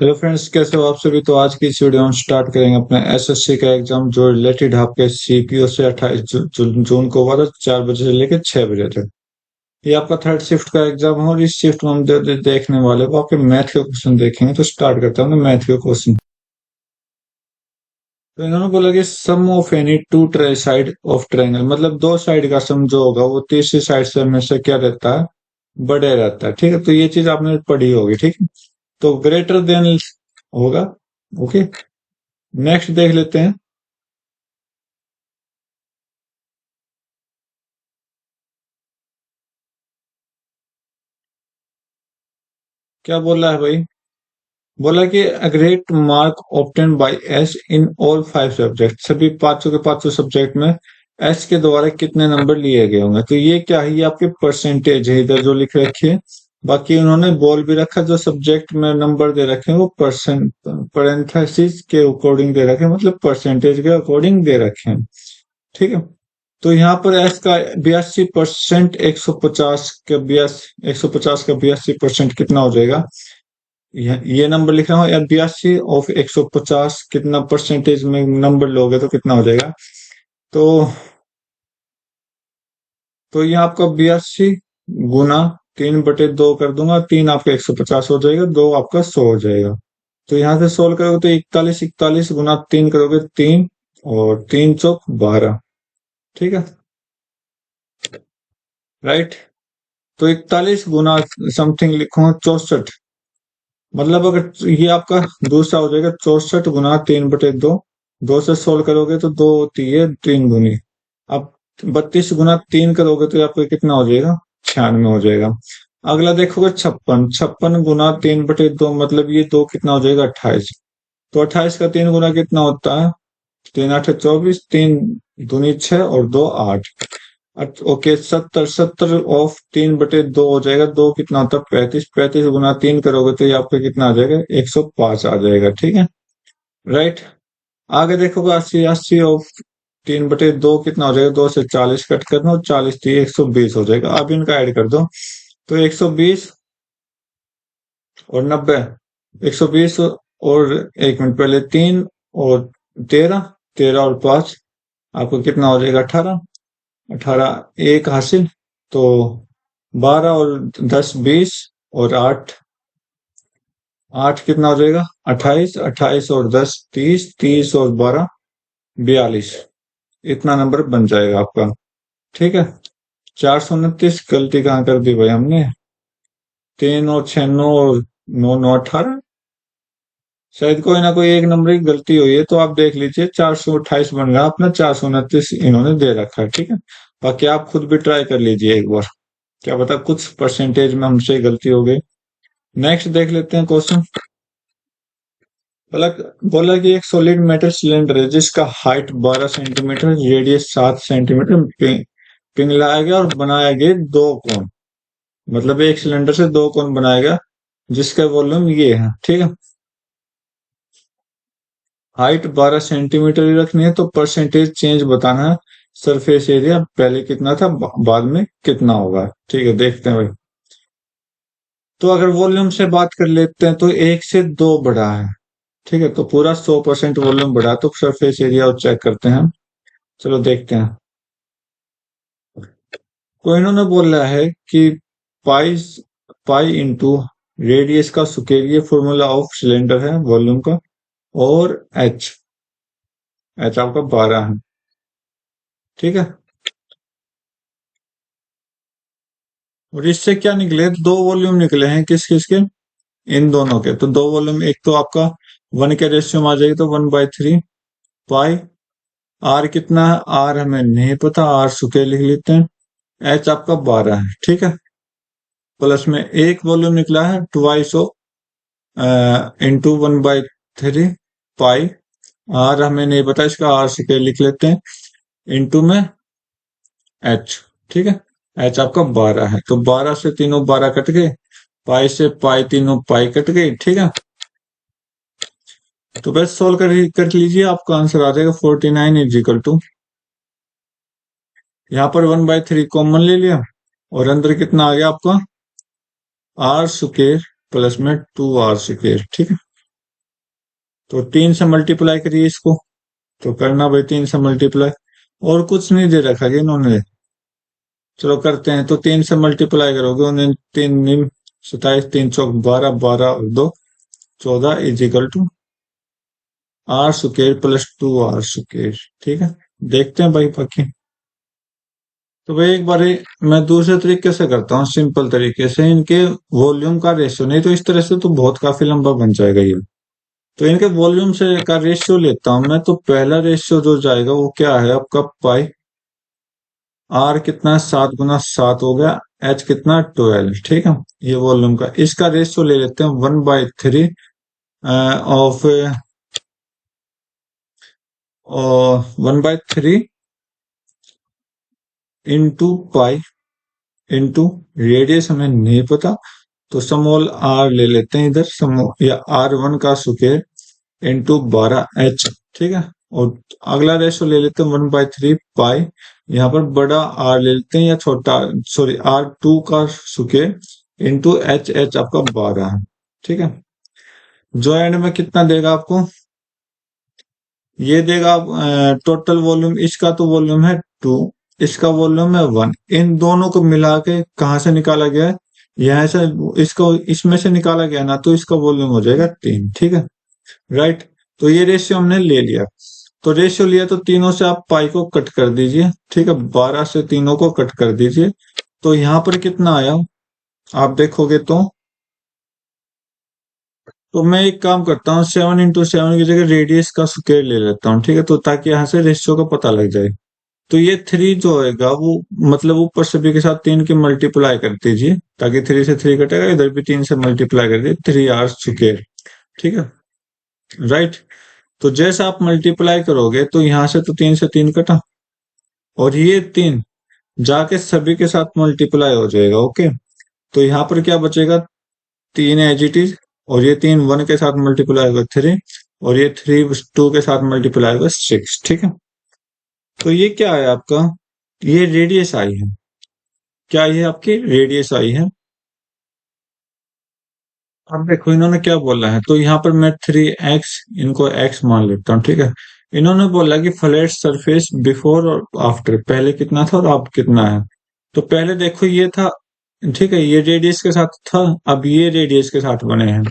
Hello friends, कैसे हो आप सभी। तो आज की इस वीडियो में हम स्टार्ट करेंगे अपना एसएससी का एग्जाम, जो रिलेटेड आपके सीपीओ से 28 जून को हुआ था, 4 बजे से लेकर 6 बजे तक। ये आपका थर्ड शिफ्ट का एग्जाम है और इस शिफ्ट में हम देखने वाले को आपके मैथ के क्वेश्चन देखेंगे। तो स्टार्ट करते हैं मैथ के क्वेश्चन। तो इन्होंने बोला कि sum of any two side of triangle, मतलब दो साइड का सम जो होगा वो तीसरी साइड से हमेशा क्या रहता है, बड़े रहता है। ठीक है, तो ये चीज आपने पढ़ी होगी। ठीक है, तो ग्रेटर देन होगा। ओके, नेक्स्ट देख लेते हैं। क्या बोल रहा है भाई। बोला कि a great mark obtain by S in all 5 subject, सभी पांचों के पांचों सब्जेक्ट में एस के द्वारा कितने नंबर लिए गए होंगे। तो ये क्या है, ये आपके परसेंटेज है इधर जो लिख रखी है। बाकी उन्होंने बोल भी रखा, जो सब्जेक्ट में नंबर दे रखे हैं वो परसेंट पैरेंथेसिस के अकॉर्डिंग दे रखे हैं, मतलब परसेंटेज के अकॉर्डिंग दे रखे हैं। ठीक है, तो यहाँ पर एस का 82%, 150 का 82% कितना हो जाएगा। ये नंबर लिख रहा हूँ यार, 82 ऑफ 150 कितना परसेंटेज में नंबर लोगे तो कितना हो जाएगा। तो ये आपका 82 गुना 3/2 कर दूंगा, 3 आपका 150 हो जाएगा, 2 आपका 100 हो जाएगा। तो यहाँ से सोल्व करोगे तो 41 41 गुना 3 करोगे 3, और 3 चौक 12। ठीक है, राइट। तो 41 गुना समथिंग लिखूंगा 64, मतलब अगर ये आपका दूसरा हो जाएगा 64 गुना 3/2। 2 से सोल्व करोगे तो 2 होती है 3 गुनी। अब 32 गुना 3 करोगे तो आपको कितना हो जाएगा, 96 हो जाएगा। अगला देखोगे 56, 56 गुना 3/2, मतलब ये 2 कितना हो जाएगा, 28। तो 28 का 3 गुना कितना होता है, 3 8 24, 3 दूनी 6 और 2 8। ओके, 70, 70 ऑफ 3/2 हो जाएगा, 2 कितना होता है, 35। 35 गुना 3 करोगे तो ये आपका कितना आ जाएगा, 105 आ जाएगा। ठीक है, राइट। आगे देखोगे 80, 80 ऑफ 3/2 कितना हो जाएगा, 2 से 40 कट करना और 40 थी 120 हो जाएगा। अब इनका ऐड कर दो तो 120 और 90, 120 और 1 मिनट पहले 3 और 13, 13 और 5 आपको कितना हो जाएगा, 18। 18 एक हासिल, तो 12 और 10 20 और 8, 8 कितना हो जाएगा, 28। 28 और 10 30, 30 और 12 42। इतना नंबर बन जाएगा आपका। ठीक है, 429 गलती कहाँ कर दी भाई हमने, 3 और 6 9 और 9 9 18। शायद कोई ना कोई एक नंबर की गलती हुई है, तो आप देख लीजिए 428 बन रहा अपना, 429 इन्होंने दे रखा है। ठीक है, बाकी आप खुद भी ट्राई कर लीजिए एक बार, क्या पता कुछ परसेंटेज में हमसे गलती हो गई। नेक्स्ट देख लेते हैं क्वेश्चन। बोला बोला कि एक सॉलिड मेटल सिलेंडर है जिसका हाइट 12 सेंटीमीटर, रेडियस 7 सेंटीमीटर पिघलाया गया और बनाया गया 2 कोन, मतलब एक सिलेंडर से 2 कोन बनाया गया जिसका वॉल्यूम ये है। ठीक है, हाइट 12 सेंटीमीटर ही रखनी है, तो परसेंटेज चेंज बताना है। सरफेस एरिया पहले कितना था, बाद में कितना होगा। ठीक है, देखते हैं भाई। तो अगर वॉल्यूम से बात कर लेते हैं तो 1 से 2 बढ़ा है। ठीक है, तो पूरा 100% वॉल्यूम बढ़ा, तो सरफेस एरिया और चेक करते हैं। चलो देखते हैं। तो इन्होंने बोला है कि पाई पाई इंटू रेडियस का स्क्वायर, ये फॉर्मूला ऑफ सिलेंडर है वॉल्यूम का, और एच, एच आपका 12 है। ठीक है, और इससे क्या निकले, 2 वॉल्यूम निकले हैं, किस किस के, इन दोनों के। तो 2 वॉल्यूम, एक तो आपका 1 के रेशियो में आ जाएगी, तो 1/3 पाई। आर कितना है, आर हमें नहीं पता, आर स्क्वायर लिख लेते हैं। एच आपका 12 है। ठीक है, प्लस में एक वॉल्यूम निकला है twice of into 1/3 pi. R हमें नहीं पता, इसका आर स्क्वायर लिख लेते हैं, इंटू में एच। ठीक है, एच आपका 12 है, तो 12 से तीनों 12 कट गए, पाई से पाई तीनों पाई कट गई। ठीक है, तो बस सोल्व कर लीजिए, आपका आंसर आ जाएगा 49 इज इक्वल टू, यहाँ पर 1/3 कॉमन ले लिया और अंदर कितना आ गया आपका, आर स्क्वायर प्लस में 2 आर स्क्वायर। ठीक है, तो 3 से मल्टीप्लाई करिए इसको, तो करना भाई 3 से मल्टीप्लाई, और कुछ नहीं दे रखा है इन्होंने। चलो करते हैं, तो 3 से मल्टीप्लाई करोगे उन्हें, 3 27, 3 चौक 12, 12 और 2 14 is equal to R square plus 2 R square. ठीक है, देखते हैं भाई बाकी। तो भाई एक बार मैं दूसरे तरीके से करता हूँ, सिंपल तरीके से, इनके वॉल्यूम का रेशियो, नहीं तो इस तरह से तो बहुत काफी लंबा बन जाएगा ये। तो इनके वॉल्यूम से का रेशियो लेता हूं मैं, तो पहला रेशियो जो जाएगा वो क्या है आपका, पाई आर कितना, 7 गुना 7 हो गया, एच कितना 12। ठीक है, ये वॉल्यूम का, इसका रेशियो ले लेते हैं 1/3 of 1/3 into pi into radius हमें नहीं पता, तो स्मॉल आर ले लेते हैं इधर, समॉल या R1 का स्क्वायर इंटू 12 H। ठीक है, और अगला रेशो ले लेते हैं 1/3 पाई, यहाँ पर बड़ा आर ले लेते हैं, या छोटा, सॉरी R2 का स्क्वायर इंटू H आपका 12 है। ठीक है, जो एंड में कितना देगा आपको, ये देगा टोटल वॉल्यूम, इसका तो वॉल्यूम है 2, इसका वॉल्यूम है 1, इन दोनों को मिला के कहाँ से निकाला गया है, यहाँ से, इसको इसमें से निकाला गया ना, तो इसका वॉल्यूम हो जाएगा 3। ठीक है, राइट। तो ये रेशियो हमने ले लिया, तो रेशियो लिया तो तीनों से आप पाई को कट कर दीजिए। ठीक है, 12 से तीनों को कट कर दीजिए, तो यहाँ पर कितना आया आप देखोगे तो मैं एक काम करता हूँ, 7 × 7 की जगह रेडियस का स्क्वायर ले लेता हूँ। ठीक है, तो ताकि यहाँ से रेशियो का पता लग जाए। तो ये 3 जो होगा वो, मतलब ऊपर सभी के साथ 3 की मल्टीप्लाई कर दीजिए, ताकि 3 से 3 कटेगा, इधर भी 3 से मल्टीप्लाई कर दीजिए, 3R स्क्वायर। ठीक है, राइट। तो जैसा आप मल्टीप्लाई करोगे तो यहाँ से तो 3 से 3 कटा, और ये 3 जाके सभी के साथ मल्टीप्लाई हो जाएगा। ओके, तो यहाँ पर क्या बचेगा, 3 एज इट इज, और ये 3 1 के साथ मल्टीप्लाई होगा 3, और ये 3 2 के साथ मल्टीप्लाई होगा 6। ठीक है, तो ये क्या है आपका, ये रेडियस आई है, क्या ये आपकी रेडियस आई है। अब देखो इन्होंने क्या बोला है, तो यहाँ पर मैं 3x, इनको x मान लेता हूँ। ठीक है, इन्होंने बोला कि फ्लैट सरफेस बिफोर और आफ्टर, पहले कितना था और अब कितना है। तो पहले देखो ये था, ठीक है, ये रेडियस के साथ था, अब ये रेडियस के साथ बने हैं।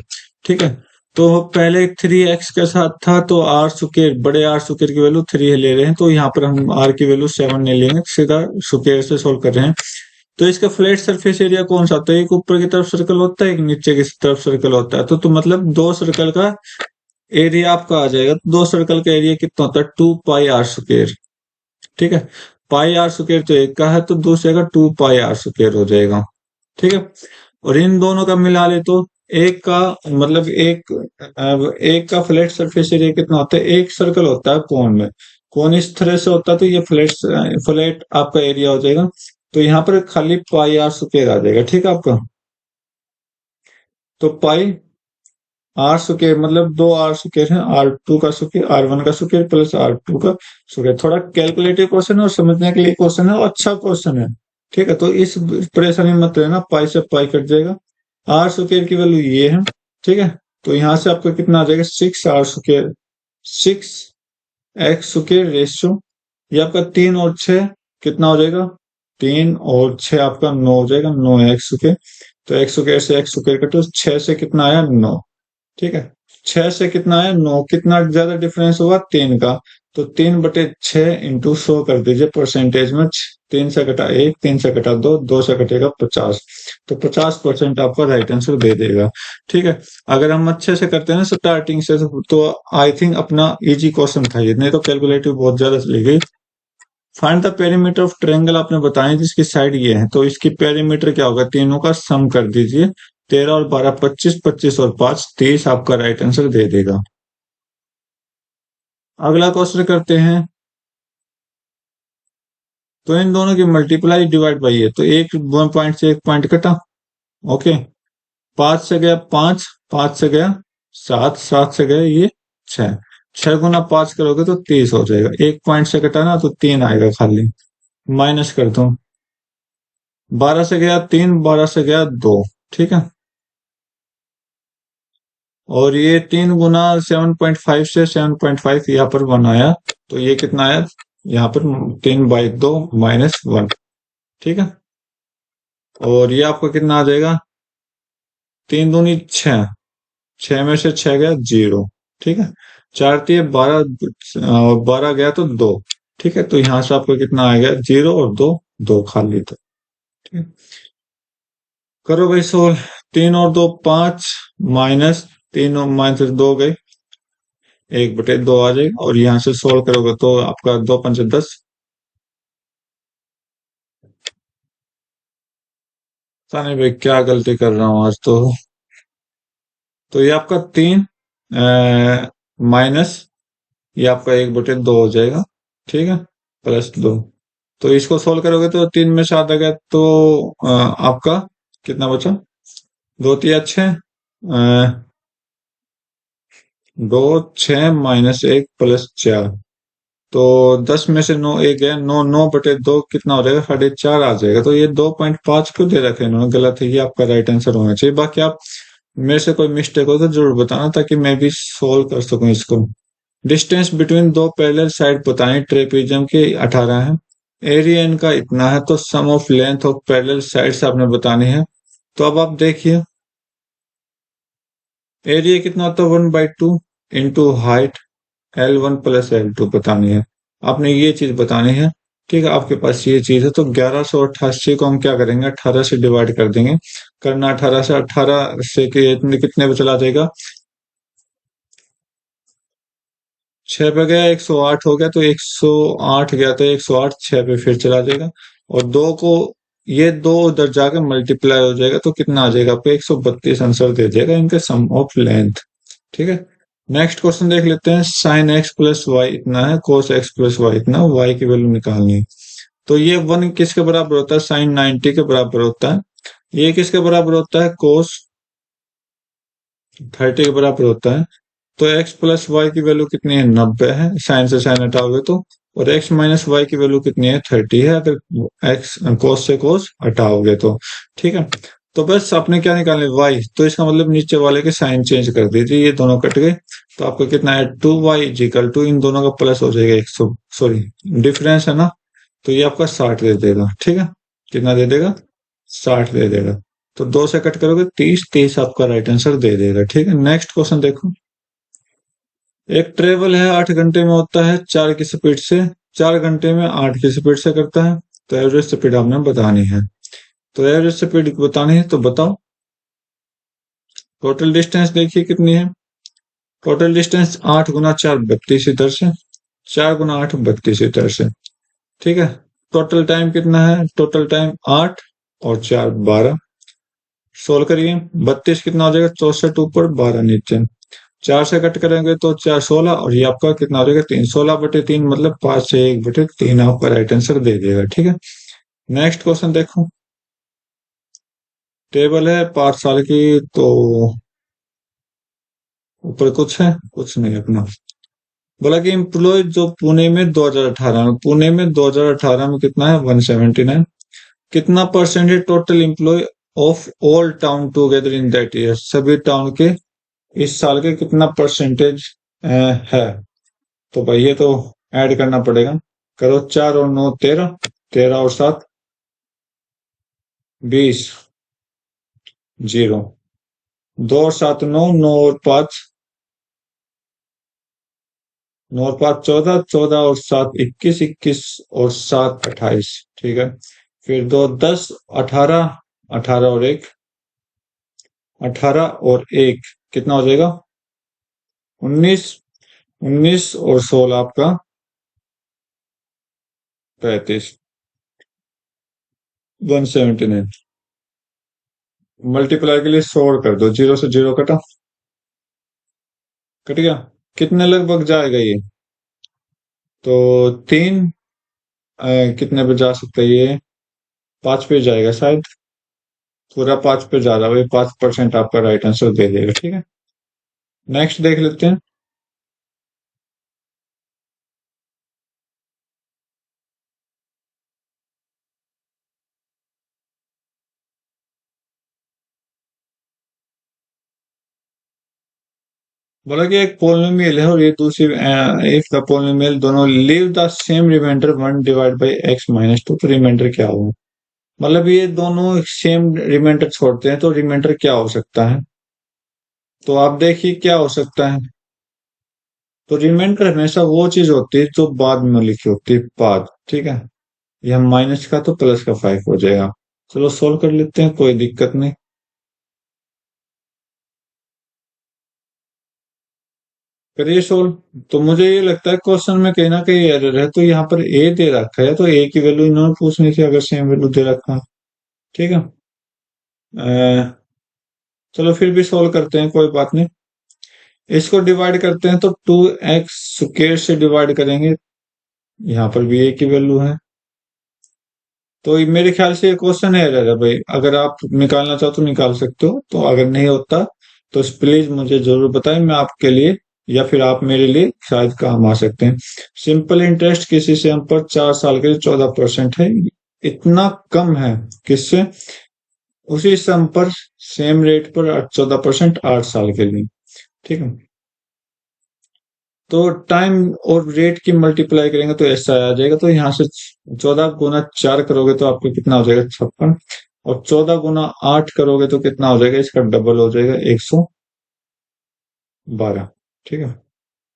ठीक है, तो पहले 3x के साथ था, तो आर स्क्वायर, बड़े आर स्क्वायर की वैल्यू 3 ले रहे हैं, तो यहाँ पर हम आर की वैल्यू 7 नहीं लेंगे, सीधा स्क्वायर से सोल्व कर रहे हैं। तो इसका फ्लैट सरफेस एरिया कौन सा होता है, एक ऊपर की तरफ सर्कल होता है, एक नीचे की तरफ सर्कल होता है, तो मतलब 2 सर्कल का एरिया आपका आ जाएगा। तो 2 सर्कल का एरिया कितना होता है, 2 पाई r स्क्वायर। ठीक है, पाई r स्क्वायर तो एक का है, तो दूसरे का 2 पाई r स्क्वायर हो जाएगा। ठीक है, और इन दोनों का मिला ले तो एक का, मतलब एक का फ्लैट सरफेस एरिया कितना होता है, एक सर्कल होता है कोन में, कोन इस तरह से होता है, तो ये फ्लैट आपका एरिया हो जाएगा। तो यहाँ पर खाली पाई r स्क्वायर आ जाएगा। ठीक है आपका, तो पाई आर स्क्वायर मतलब 2 r स्क्वायर है, R2 का स्क्वायर, R1 का स्क्वायर प्लस R2 का स्क्वायर। थोड़ा कैलकुलेटिव क्वेश्चन है और समझने के लिए क्वेश्चन है, और अच्छा क्वेश्चन है। ठीक है, तो इस परेशानी में मत रहना, पाई से पाई कट जाएगा, आर स्क्वायर की वैल्यू ये है। ठीक है, तो यहाँ से आपका कितना आ जाएगा, 6r square, 6x square ratio, ये आपका 3 और 6 कितना हो जाएगा, 3 और 6 आपका 9 हो जाएगा, 9x स्क्वायर। तो एक्स स्क्वायर से एक्स स्क्वायर कटो, 6 से कितना आया 9। ठीक है, 6 से कितना है 9, कितना ज्यादा डिफरेंस हुआ 3 का, तो 3/6 इंटू 100 कर दीजिए परसेंटेज में, 3 से कटा 1, 3 से कटा 2, 2 से कटेगा 50, तो 50% आपका राइट आंसर दे देगा। ठीक है, अगर हम अच्छे से करते हैं ना स्टार्टिंग से, तो आई थिंक अपना इजी क्वेश्चन था ये, नहीं तो कैलकुलेटिव बहुत ज्यादा चली गई। Find the perimeter of triangle आपने बताया जिसकी साइड ये है, तो इसकी पेरीमीटर क्या होगा, तीनों का सम कर दीजिए, 13 और 12 25, 25 और 5 30, आपका राइट आंसर दे देगा। अगला क्वेश्चन करते हैं, तो इन दोनों की मल्टीप्लाई डिवाइड बाई है, तो एक 1 पॉइंट से 1 पॉइंट कटा। ओके, 5 से गया 5, 5 से गया 7, 7 से गया ये 6, 6 × 5 करोगे तो 30 हो जाएगा, 1 पॉइंट से कटा ना, तो 3 आएगा खाली, माइनस कर दो। 12 से गया 3, 12 से गया 2। ठीक है, और ये 3 गुना 7.5 से 7.5 यहाँ पर बनाया, तो ये कितना आया यहाँ पर 3/2 - 1। ठीक है, और ये आपका कितना आ जाएगा, 3 दूनी 6, 6 में से 6 गया 0। ठीक है, 4 तिये 12 और 12 गया तो 2। ठीक है, तो यहाँ से आपको कितना आ गया, 0 और 2, 2 खाली था। ठीक है, करो भाई सोल्व। 3 और 2 5, -3 और -2 गए, 1/2 आ जाएगा, और यहाँ से सोल्व करोगे तो आपका 2×5 = 10। पता नहीं भाई क्या गलती कर रहा हूँ आज तो ये आपका 3 माइनस ये आपका 1/2 हो जाएगा। ठीक है, +2। तो इसको सोल्व करोगे तो 3 में से 7 आ गया, तो आपका कितना बचा, 2 तिया 6, 2 6 - 1 + 4, तो 10 में से 9 एक गया, 9 9/2 कितना हो जाएगा, 4.5 आ जाएगा। तो ये 2.5 क्यों दे रखे इन्होंने, गलत है, ये आपका राइट आंसर होना चाहिए। बाकी आप मेरे से कोई मिस्टेक हो तो जरूर बताना, ताकि मैं भी सोल्व कर सकूं इसको। डिस्टेंस बिटवीन दो पैरेलल साइड बताएं ट्रेपेजियम की 18 है, एरिया इनका इतना है, तो sum of length of parallel sides आपने बतानी है। तो अब आप देखिए, एरिया कितना होता है, 1/2 इंटू हाइट L1 + L2 बतानी है, आपने ये चीज बतानी है। ठीक है, आपके पास ये चीज है, तो 1188 को हम क्या करेंगे, 18 से डिवाइड कर देंगे। करना 18 से, 18 से कितने पे चला जाएगा, 6 पे गया, 108 हो गया, तो 108 गया, तो 108 6 पे फिर चला जाएगा, और 2 को, ये 2 उधर जाकर मल्टीप्लाई हो जाएगा, तो कितना आ जाएगा आपको, 132 आंसर दे देगा इनके सम ऑफ लेंथ। ठीक है, नेक्स्ट क्वेश्चन देख लेते हैं। साइन एक्स प्लस वाई इतना है, कोस एक्स प्लस वाई इतना, वाई की वैल्यू निकालनी है। तो ये 1 किसके बराबर होता है, साइन 90 के बराबर होता है। ये किसके बराबर होता है, कोस 30 के बराबर होता है। तो x प्लस वाई की वैल्यू कितनी है, 90 है, साइन से साइन हटाओगे तो। और x माइनस वाई की वैल्यू कितनी है, 30 है, अगर x कोस से कोस हटाओगे तो। ठीक है, तो बस आपने क्या निकालना है, y, तो इसका मतलब नीचे वाले के साइन चेंज कर दीजिए, ये दोनों कट गए, तो आपको कितना है, 2y = इन दोनों का प्लस हो जाएगा 100, सॉरी डिफरेंस है ना, तो ये आपका 60 दे देगा। ठीक है, कितना दे देगा, 60 दे देगा। तो 2 से कट करोगे 30, 30 आपका राइट आंसर दे देगा। ठीक है, नेक्स्ट क्वेश्चन देखो। एक ट्रेवल है 8 घंटे में होता है 4 की स्पीड से, 4 घंटे में 8 की स्पीड से करता है, तो एवरेज स्पीड आपने बतानी है। तो एवरेज स्पीड बतानी है, तो बताओ। टोटल डिस्टेंस देखिए कितनी है, टोटल डिस्टेंस 8 × 4 32 इधर से, 4 × 8 32 इधर से। ठीक है, टोटल टाइम कितना है, टोटल टाइम 8 और 4 12। सोल्व करिए, 32 कितना हो जाएगा, 64 ऊपर 12 नीचे, 4 से कट करेंगे तो 4 16, और ये आपका कितना हो जाएगा, 3, 16/3 मतलब 5 से 1/3 आपका राइट आंसर दे देगा। ठीक है, नेक्स्ट क्वेश्चन देखो। टेबल है 5 साल की, तो ऊपर कुछ है, कुछ नहीं अपना। बोला कि एम्प्लॉय जो पुणे में 2018 में कितना है, 179, कितना परसेंट है total employ of all town together in that year, सभी टाउन के इस साल के कितना परसेंटेज है। तो भाई ये तो ऐड करना पड़ेगा, करो, 4 और 9 13, 13 और 7 20, 0, 2 और 7 9, 9 और 5, 9 और 5 14, 14 और 7 21, 21 और 7 28। ठीक है, फिर 2 10, 18, 18 और 1, 18 और 1 कितना हो जाएगा, 19, 19 और 16 आपका 35, 179। मल्टीप्लाई के लिए 100 कर दो, 0 से 0 कटा, कट गया, कितने लगभग जाएगा ये, तो 3, कितने पे जा सकता है ये, 5 पे जाएगा शायद, पूरा 5 पे जा रहा है, 5% आपका राइट आंसर दे देगा। ठीक है, नेक्स्ट देख लेते हैं। बोला कि एक पोलिनोमियल है और ये दूसरी, इफ द पोलिनोमियल दोनों leave the same remainder 1/x-2, तो रिमाइंडर क्या होगा? मतलब ये दोनों सेम रिमाइंडर छोड़ते हैं तो रिमाइंडर क्या हो सकता है? तो आप देखिए क्या हो सकता है। तो रिमाइंडर हमेशा वो चीज होती है जो बाद में लिखी होती है, बाद, ठीक है। यह माइनस का तो प्लस का 5 हो जाएगा। चलो सोल्व कर लेते हैं, कोई दिक्कत नहीं। करिए सोल्व। तो मुझे ये लगता है क्वेश्चन में कहीं ना कहीं एरर है, तो यहाँ पर ए दे रखा है तो ए की वैल्यू इन्होंने पूछनी थी अगर सेम वैल्यू दे रखा है। ठीक है। चलो फिर भी सोल्व करते हैं, कोई बात नहीं। इसको डिवाइड करते हैं तो 2x स्क्वायर से डिवाइड करेंगे, यहाँ पर भी ए की वैल्यू है। तो ये मेरे ख्याल से ये क्वेश्चन एरर है भाई, अगर आप निकालना चाहो तो निकाल सकते हो, तो अगर नहीं होता तो प्लीज मुझे जरूर बताएं, मैं आपके लिए या फिर आप मेरे लिए शायद काम आ सकते हैं। सिंपल इंटरेस्ट किसी से हम पर 4 साल के लिए 14% है, इतना कम है किससे? उसी सम पर सेम रेट पर 14% 8 साल के लिए। ठीक है। तो टाइम और रेट की मल्टीप्लाई करेंगे तो ऐसा आ जाएगा, तो यहाँ से 14 गुना 4 करोगे तो आपको कितना हो जाएगा? 56। और 14 गुना 8 करोगे तो कितना हो जाएगा? इसका डबल हो जाएगा, 112। ठीक है।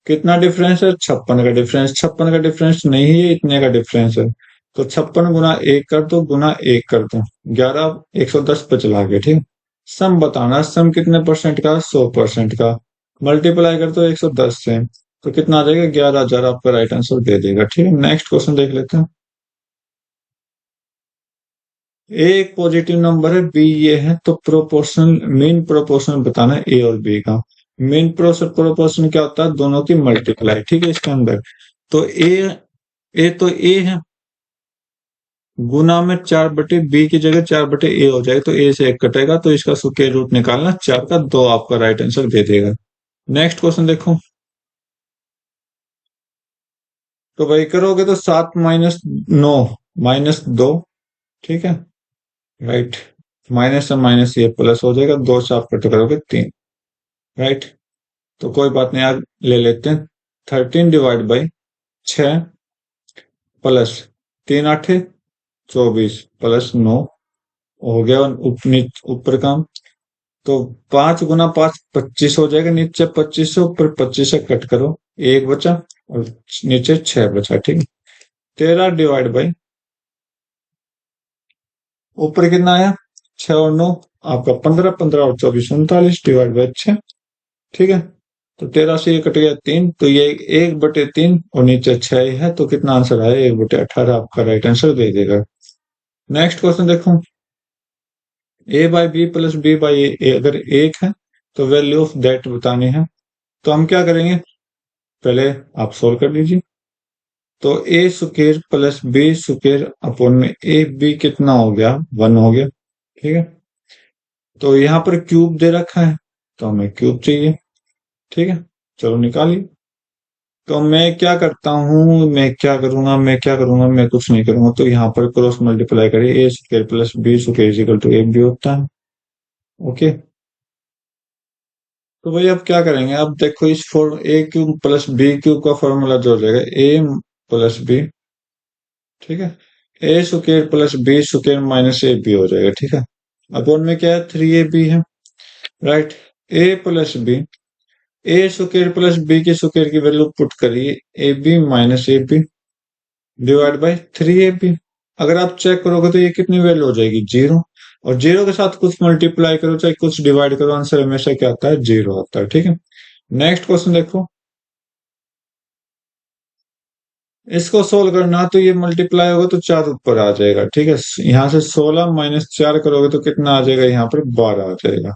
कितना डिफरेंस है? 56 का डिफरेंस। 56 का डिफरेंस नहीं है, इतने का डिफरेंस है। तो 56 गुना 1 कर दो, गुना 1 कर दो, 11 110 पे चला गया। ठीक है। सम बताना, सम कितने परसेंट का? 100% का। मल्टीप्लाई कर दो 110 से, तो कितना आ जाएगा? 11,000 आपका राइट आंसर दे देगा। ठीक है। नेक्स्ट क्वेश्चन देख लेते हैं। ए एक पॉजिटिव नंबर है, बी ये है, तो प्रोपोर्शनल मीन प्रोपोर्शनल बताना है ए और बी का। मीन प्रोपोर्शन क्या होता है? दोनों की मल्टीप्लाई। ठीक है। इसके अंदर तो ए तो ए है, गुना में 4/, बी की जगह 4/, ए हो जाएगा, तो ए से 1 कटेगा तो इसका स्क्वायर रूट निकालना, 4 का 2 आपका राइट आंसर दे देगा। नेक्स्ट क्वेश्चन देखो। तो भाई करोगे तो 7 - 9 -2। ठीक है। राइट। माइनस से माइनस ये प्लस हो जाएगा, 2 से आप कट करोगे 3। राइट। तो कोई बात नहीं, आप ले लेते हैं। 13/6 प्लस 3 × 8 = 24 प्लस 9 हो गया ऊपर का। तो 5 × 5 25 हो जाएगा, नीचे 25 से ऊपर 25 से कट करो, 1 बचा और नीचे 6 बचा। ठीक है। 13/, ऊपर कितना आया? 6 और 9 आपका 15, 15 और 24 39/6। ठीक है। तो 13 से ये कट गया 3, तो ये 1/3 और नीचे 6 है, तो कितना आंसर आया? 1/18 आपका राइट आंसर दे देगा। नेक्स्ट क्वेश्चन देखो। a/b + b/a अगर 1 है तो वैल्यू ऑफ दैट बतानी है। तो हम क्या करेंगे? पहले आप सोल्व कर लीजिए। तो a square plus b square upon में ए बी कितना हो गया? 1 हो गया। ठीक है। तो यहाँ पर क्यूब दे रखा है तो हमें क्यूब चाहिए। ठीक है। चलो निकालिए। तो मैं क्या करता हूँ, मैं कुछ नहीं करूंगा, तो यहाँ पर क्रॉस मल्टीप्लाई करिए, A square plus B square equal to A B होता है। ओके। तो भाई अब क्या करेंगे? अब देखो, इस form A cube plus B cube का फॉर्मूला जो हो जाएगा ए प्लस बी। ठीक है। A square plus B square minus A B हो जाएगा। ठीक है। अपॉन में क्या है? 3ab है। Right. A plus B, A square plus B के स्क्वायर की वैल्यू पुट करिए, A B minus A B divide by 3ab। अगर आप चेक करोगे तो ये कितनी वैल्यू हो जाएगी? 0। और 0 के साथ कुछ मल्टीप्लाई करो चाहे कुछ डिवाइड करो, आंसर हमेशा क्या आता है? 0 आता है। ठीक है। नेक्स्ट क्वेश्चन देखो। इसको सोल्व करना तो ये मल्टीप्लाई होगा तो 4 ऊपर आ जाएगा। ठीक है। यहाँ से 16 - 4 करोगे तो कितना आ जाएगा? यहाँ पर 12 आ जाएगा।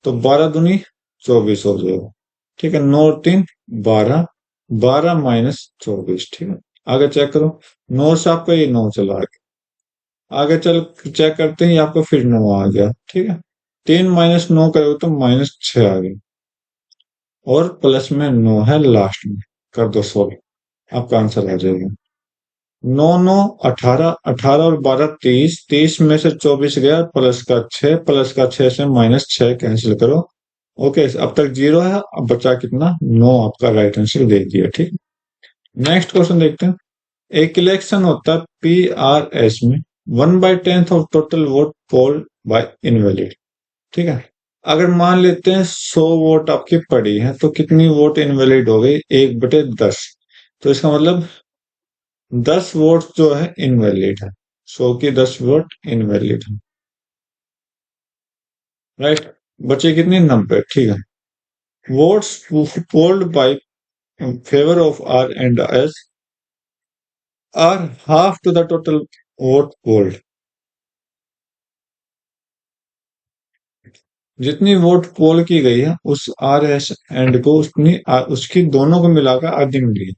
तो 12 दूनी 24 हो जाएगा। ठीक है। 9 और 3 12, 12 माइनस 24। ठीक है। आगे चेक करो। 9 से आपका ये 9 चला गया। आगे चल चेक करते हैं, आपका फिर 9 आ गया। ठीक है। 3 - 9 करोगे तो -6 आ गया, और प्लस में 9 है लास्ट में। कर दो सोल्व, आपका आंसर आ जाएगा। 9 9 18, 18 और 12 30, 30 में से 24 गया, प्लस का 6, प्लस का 6 से -6 कैंसिल करो, ओके, अब तक 0 है, अब बचा कितना, 9, आपका राइट आंसर दे दिया। ठीक, नेक्स्ट क्वेश्चन देखते हैं। एक इलेक्शन होता है PRS में 1/10 of total vote poll by invalid. ठीक है, अगर मान लेते हैं 100 वोट आपकी पड़ी है, तो कितनी वोट इनवैलिड हो गई, 1/10। तो इसका मतलब 10 वोट जो है इनवैलिड है, 100 की 10 वोट इनवैलिड है, राइट। बचे कितनी, 90। ठीक है, votes polled by favour of R and S are half to the total vote polled. जितनी वोट पोल की गई है उस आर एस एंड को उसकी दोनों को मिलाकर आधी मिली है,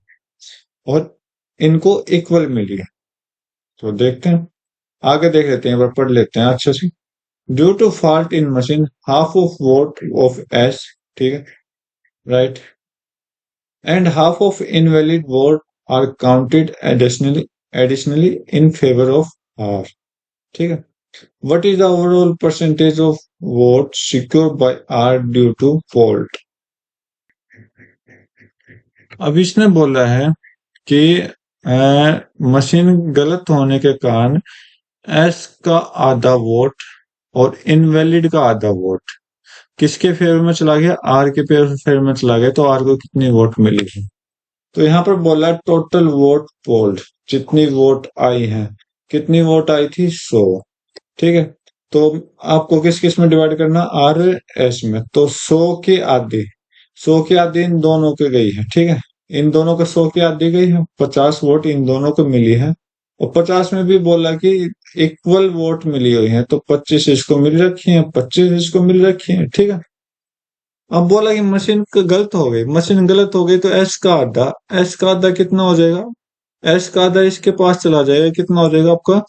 और इनको इक्वल मिली है। तो देखते हैं, आगे देख लेते हैं, एक बार पढ़ लेते हैं अच्छे से। Due to fault in machine half of vote of S, ठीक है, right, and half of invalid vote are counted additionally in favour of R. ठीक है, what is the overall percentage of vote secured by R due to fault. अब इसने बोला है कि machine गलत होने के कारण एस का आधा वोट और इनवैलिड का आधा वोट किसके फेवर में चला गया, आर के फेवर में चला गया। तो आर को कितनी वोट मिली है, तो यहाँ पर बोला टोटल वोट पोल्ड, जितनी वोट आई है, कितनी वोट आई थी, 100। ठीक है, तो आपको किस किस में डिवाइड करना, आर एस में। तो 100 की आधी, 100 की आधी इन दोनों को गई है। ठीक है, इन दोनों को 100 की आधी गई है, 50 वोट इन दोनों को मिली है। और 50 में भी बोला कि इक्वल वोट मिली हुई है, तो 25 इसको मिल रखी है, 25 इसको मिल रखी है। ठीक है, अब बोला कि मशीन गलत हो गई, मशीन गलत हो गई, तो एस का आधा, एस का आधा कितना हो जाएगा, एस का आधा इसके पास चला जाएगा, कितना हो जाएगा आपका,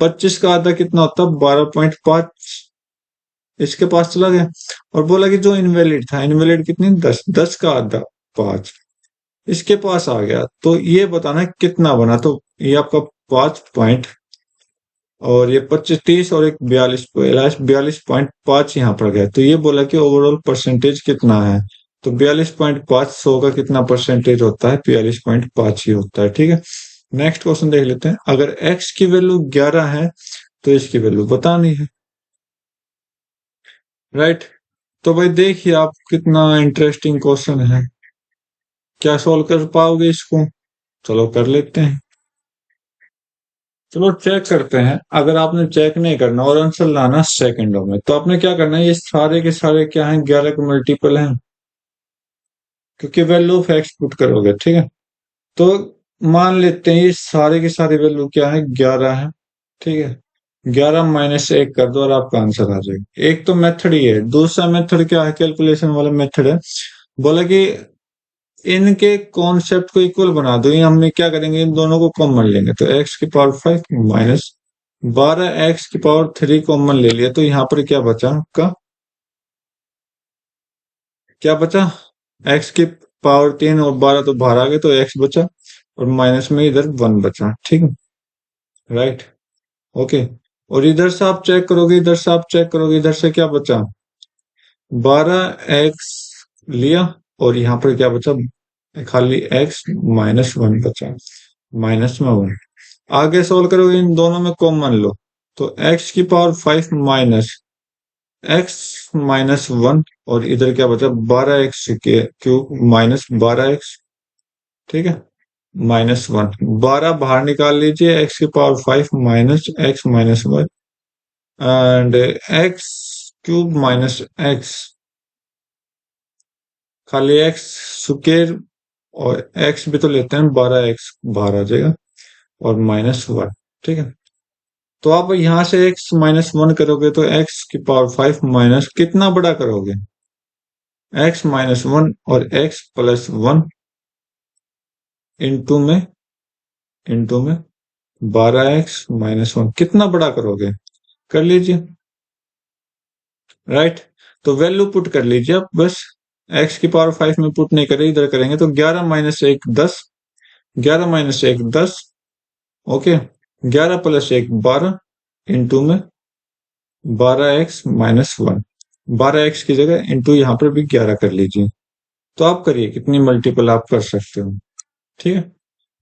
25 का आधा कितना होता है, 12.5, इसके पास चला गया। और बोला कि जो इनवैलिड था, इनवैलिड कितनी, 10, 10 का आधा 5 इसके पास आ गया। तो ये बताना कितना बना, तो ये आपका 5 पॉइंट, और ये 25, 30 और एक 42.5 यहाँ पर गया। तो ये बोला कि ओवरऑल परसेंटेज कितना है, तो 42.5, 100 का कितना परसेंटेज होता है, 42.5 ही होता है। ठीक है, नेक्स्ट क्वेश्चन देख लेते हैं। अगर x की वैल्यू 11 है तो इसकी वैल्यू बतानी है, राइट। तो भाई देखिए आप, कितना इंटरेस्टिंग क्वेश्चन है, क्या सोल्व कर पाओगे इसको, चलो कर लेते हैं। चलो चेक करते हैं। अगर आपने चेक नहीं करना और आंसर लाना सेकंडों में, तो आपने क्या करना है, ये सारे के सारे क्या हैं, 11 के मल्टीपल हैं, क्योंकि वैल्यू ऑफ एक्स पुट करोगे। ठीक है, तो मान लेते हैं ये सारे की सारी वैल्यू क्या है, 11 है। ठीक है, 11 माइनस 1 कर दो और आपका आंसर आ जाएगा। एक तो मेथड ही है, दूसरा मेथड क्या है, कैलकुलेशन वाला मेथड है। बोला कि इनके कॉन्सेप्ट को इक्वल बना दो, ये हमने क्या करेंगे, इन दोनों को कॉमन लेंगे। तो एक्स की पावर 5 माइनस 12 एक्स की पावर 3 कॉमन ले लिया, तो यहाँ पर क्या बचा आपका, क्या बचा, एक्स की पावर 3 और 12 तो बाहर आ गए, तो एक्स बचा, और माइनस में इधर 1 बचा। ठीक है, राइट, ओके। और इधर से आप चेक करोगे, इधर से आप चेक करोगे, इधर से क्या बचा, 12 एक्स लिया, और यहाँ पर क्या बचा, खाली एक्स माइनस 1 बचा, माइनस में 1। आगे सोल्व करोगे, इन दोनों में कॉमन लो, तो एक्स की पावर 5 माइनस एक्स माइनस 1, और इधर क्या बचा, 12 एक्स के क्यूब माइनस 12 एक्स। ठीक है, माइनस 1, 12 बाहर निकाल लीजिए, एक्स की power 5 minus x minus 1, and x cube minus x, खाली एक्स स्क्वायर, और एक्स भी तो लेते हैं, 12 एक्स बाहर आ जाएगा, और माइनस 1। ठीक है, तो आप यहां से x माइनस 1 करोगे, तो x की पावर 5 माइनस कितना बड़ा करोगे, x माइनस 1 और x प्लस 1 इंटू में 12x माइनस 1 कितना बड़ा करोगे, कर लीजिए, राइट। तो वैल्यू पुट कर लीजिए आप बस, x की पावर 5 में पुट नहीं करें, इधर करेंगे, तो 11 minus 1 10, 11 minus 1 10, okay, 11 plus 1 12, into में 12x माइनस 1, 12x की जगह इंटू यहाँ पर भी 11 कर लीजिए। तो आप करिए कितनी मल्टीपल आप कर सकते हो। ठीक है,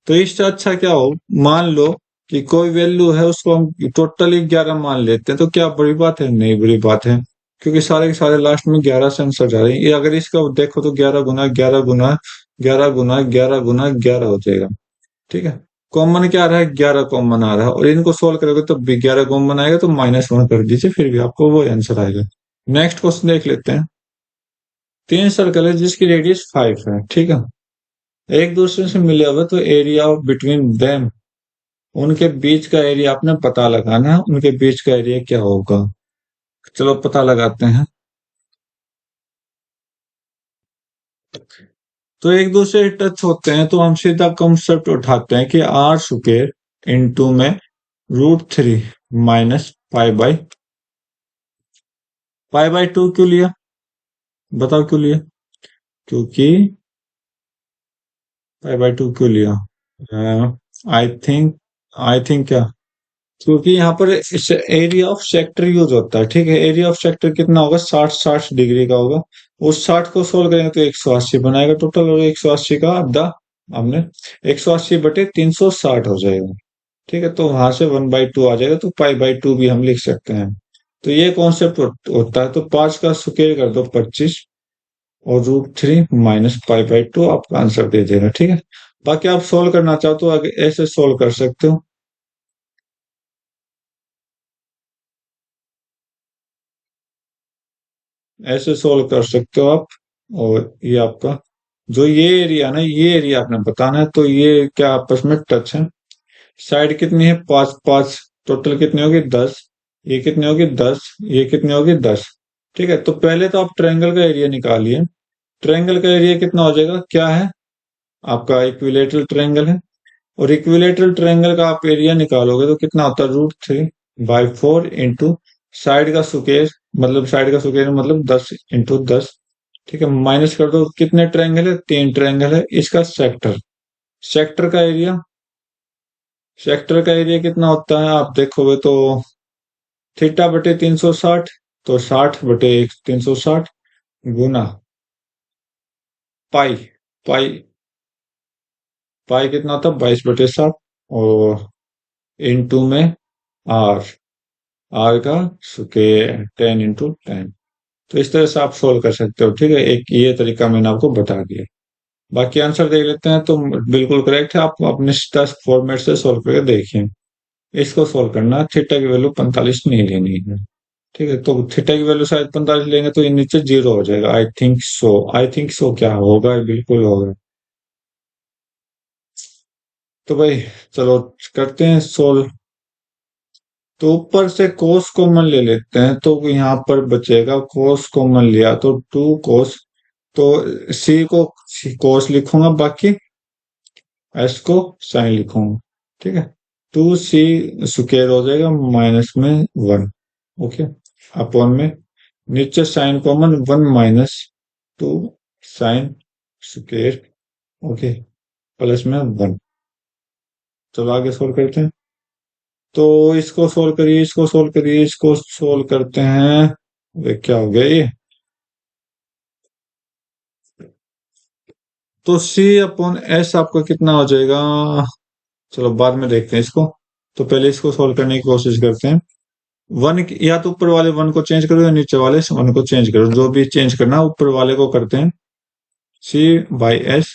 तो इससे अच्छा क्या हो, मान लो कि कोई वैल्यू है उसको हम टोटली 11 मान लेते हैं, तो क्या बड़ी बात है? नहीं बड़ी बात है, क्योंकि सारे के सारे लास्ट में 11 से आंसर जा रहे हैं। ये अगर इसका देखो तो 11 गुना 11 गुना 11 गुना 11 गुना 11 हो जाएगा। ठीक है, कॉमन क्या आ रहा है? 11 कॉमन आ रहा है, और इनको सोल्व करोगे तो भी 11 कॉमन आएगा, तो -1 कर दीजिए, फिर भी आपको वो आंसर आएगा। नेक्स्ट क्वेश्चन देख लेते हैं। तीन सर्कल है जिसकी रेडियस 5 है। ठीक है, एक दूसरे से मिले हुए, तो एरिया ऑफ बिटवीन देम, उनके बीच का एरिया आपने पता लगाना है। उनके बीच का एरिया क्या होगा? चलो पता लगाते हैं। तो एक दूसरे से टच होते हैं तो हम सीधा कंसेप्ट उठाते हैं कि आर स्क्वायर इंटू में √3 माइनस पाई बाई 2 क्यों लिया? बताओ क्यों लिया? क्योंकि पाई बाई 2 क्यों लिया? आई थिंक क्या, क्योंकि यहाँ पर एरिया ऑफ सेक्टर यूज होता है। ठीक है, एरिया ऑफ सेक्टर कितना होगा? 60 डिग्री का होगा। उस 60 को सोल्व करेंगे तो 180 बनाएगा, टोटल होगा 180 का आधा। हमने 180/360 हो जाएगा। ठीक है, तो वहां से 1/2 आ जाएगा, तो पाई बाई 2 भी हम लिख सकते हैं। तो ये कॉन्सेप्ट होता है। तो 5 का स्क्वायर कर दो 25, और √3 माइनस पाई बाई 2 आपका आंसर दे देगा। ठीक है, बाकी आप सोल्व करना चाहो तो आगे ऐसे सोल्व कर सकते हो। ऐसे सोल्व कर सकते हो आप। और ये आपका जो ये एरिया ना, ये एरिया आपने बताना है। तो ये क्या आपस में टच है? साइड कितनी है? 5 5, टोटल कितनी होगी? 10। ये कितनी होगी? 10। ये कितनी होगी? 10। ठीक है, तो पहले तो आप ट्रायंगल का एरिया निकालिए। ट्रायंगल का एरिया कितना हो जाएगा? क्या है आपका? इक्विलेटरल ट्रायंगल है, और इक्विलेटरल ट्रायंगल का आप एरिया निकालोगे तो कितना होता है? √3/4 इंटू साइड का स्क्वायर, मतलब साइड का स्क्वायर मतलब 10 इंटू 10। ठीक है, माइनस कर दो। कितने ट्रायंगल है? 3 ट्रायंगल है। इसका सेक्टर, सेक्टर का एरिया, सेक्टर का एरिया कितना होता है आप देखोगे तो θ/360, तो 60/360 गुना पाई। पाई पाई कितना होता है? 22/7, और इनटू में आर, आर का स्क्वायर 10 × 10। तो इस तरह से आप सोल्व कर सकते हो। ठीक है, एक ये तरीका मैंने आपको बता दिया। बाकी आंसर देख लेते हैं। तो बिल्कुल करेक्ट है, आप अपने फॉर्मेट से सोल्व करके देखिए। इसको सोल्व करना है, थीटा की वैल्यू 45 नहीं लेनी है। ठीक है, तो थीटा की वैल्यू शायद 45 लेंगे तो ये नीचे 0 हो जाएगा। आई थिंक सो क्या होगा? बिल्कुल होगा। तो भाई चलो करते हैं सोल्व। तो ऊपर से कोस कॉमन ले लेते हैं, तो यहाँ पर बचेगा, कोस कॉमन लिया तो 2 कोस, तो सी को कोस लिखूंगा, बाकी एस को साइन लिखूंगा। ठीक है, 2c स्क्वायर हो जाएगा -1। ओके, अपॉन में नीचे sine common 1 - 2 sine square. Okay, plus में 1। चलो आगे सोल्व करते हैं। तो इसको सोल्व करिए, इसको सोल्व करिए, इसको सोल्व करते हैं। ये क्या हो गया ये? तो C/S आपका कितना हो जाएगा? चलो बाद में देखते हैं इसको। तो पहले इसको सोल्व करने की कोशिश करते हैं। या तो ऊपर वाले 1 को चेंज करो, या नीचे वाले 1 को चेंज करो। जो भी चेंज करना, ऊपर वाले को करते हैं C/S,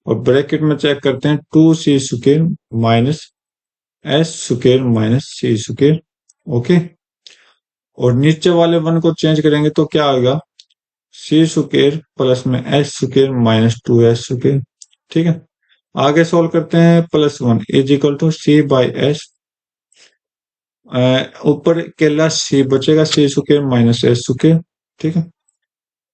और ब्रैकेट में चेक करते हैं 2c² minus S² minus C²। Okay, और नीचे वाले 1 को चेंज करेंगे तो क्या आएगा? C² प्लस में S² माइनस 2S²। ठीक है, आगे सोल्व करते हैं। +1 इज इक्वल टू C/S, ऊपर केला C बचेगा, C² माइनस S²। ठीक है,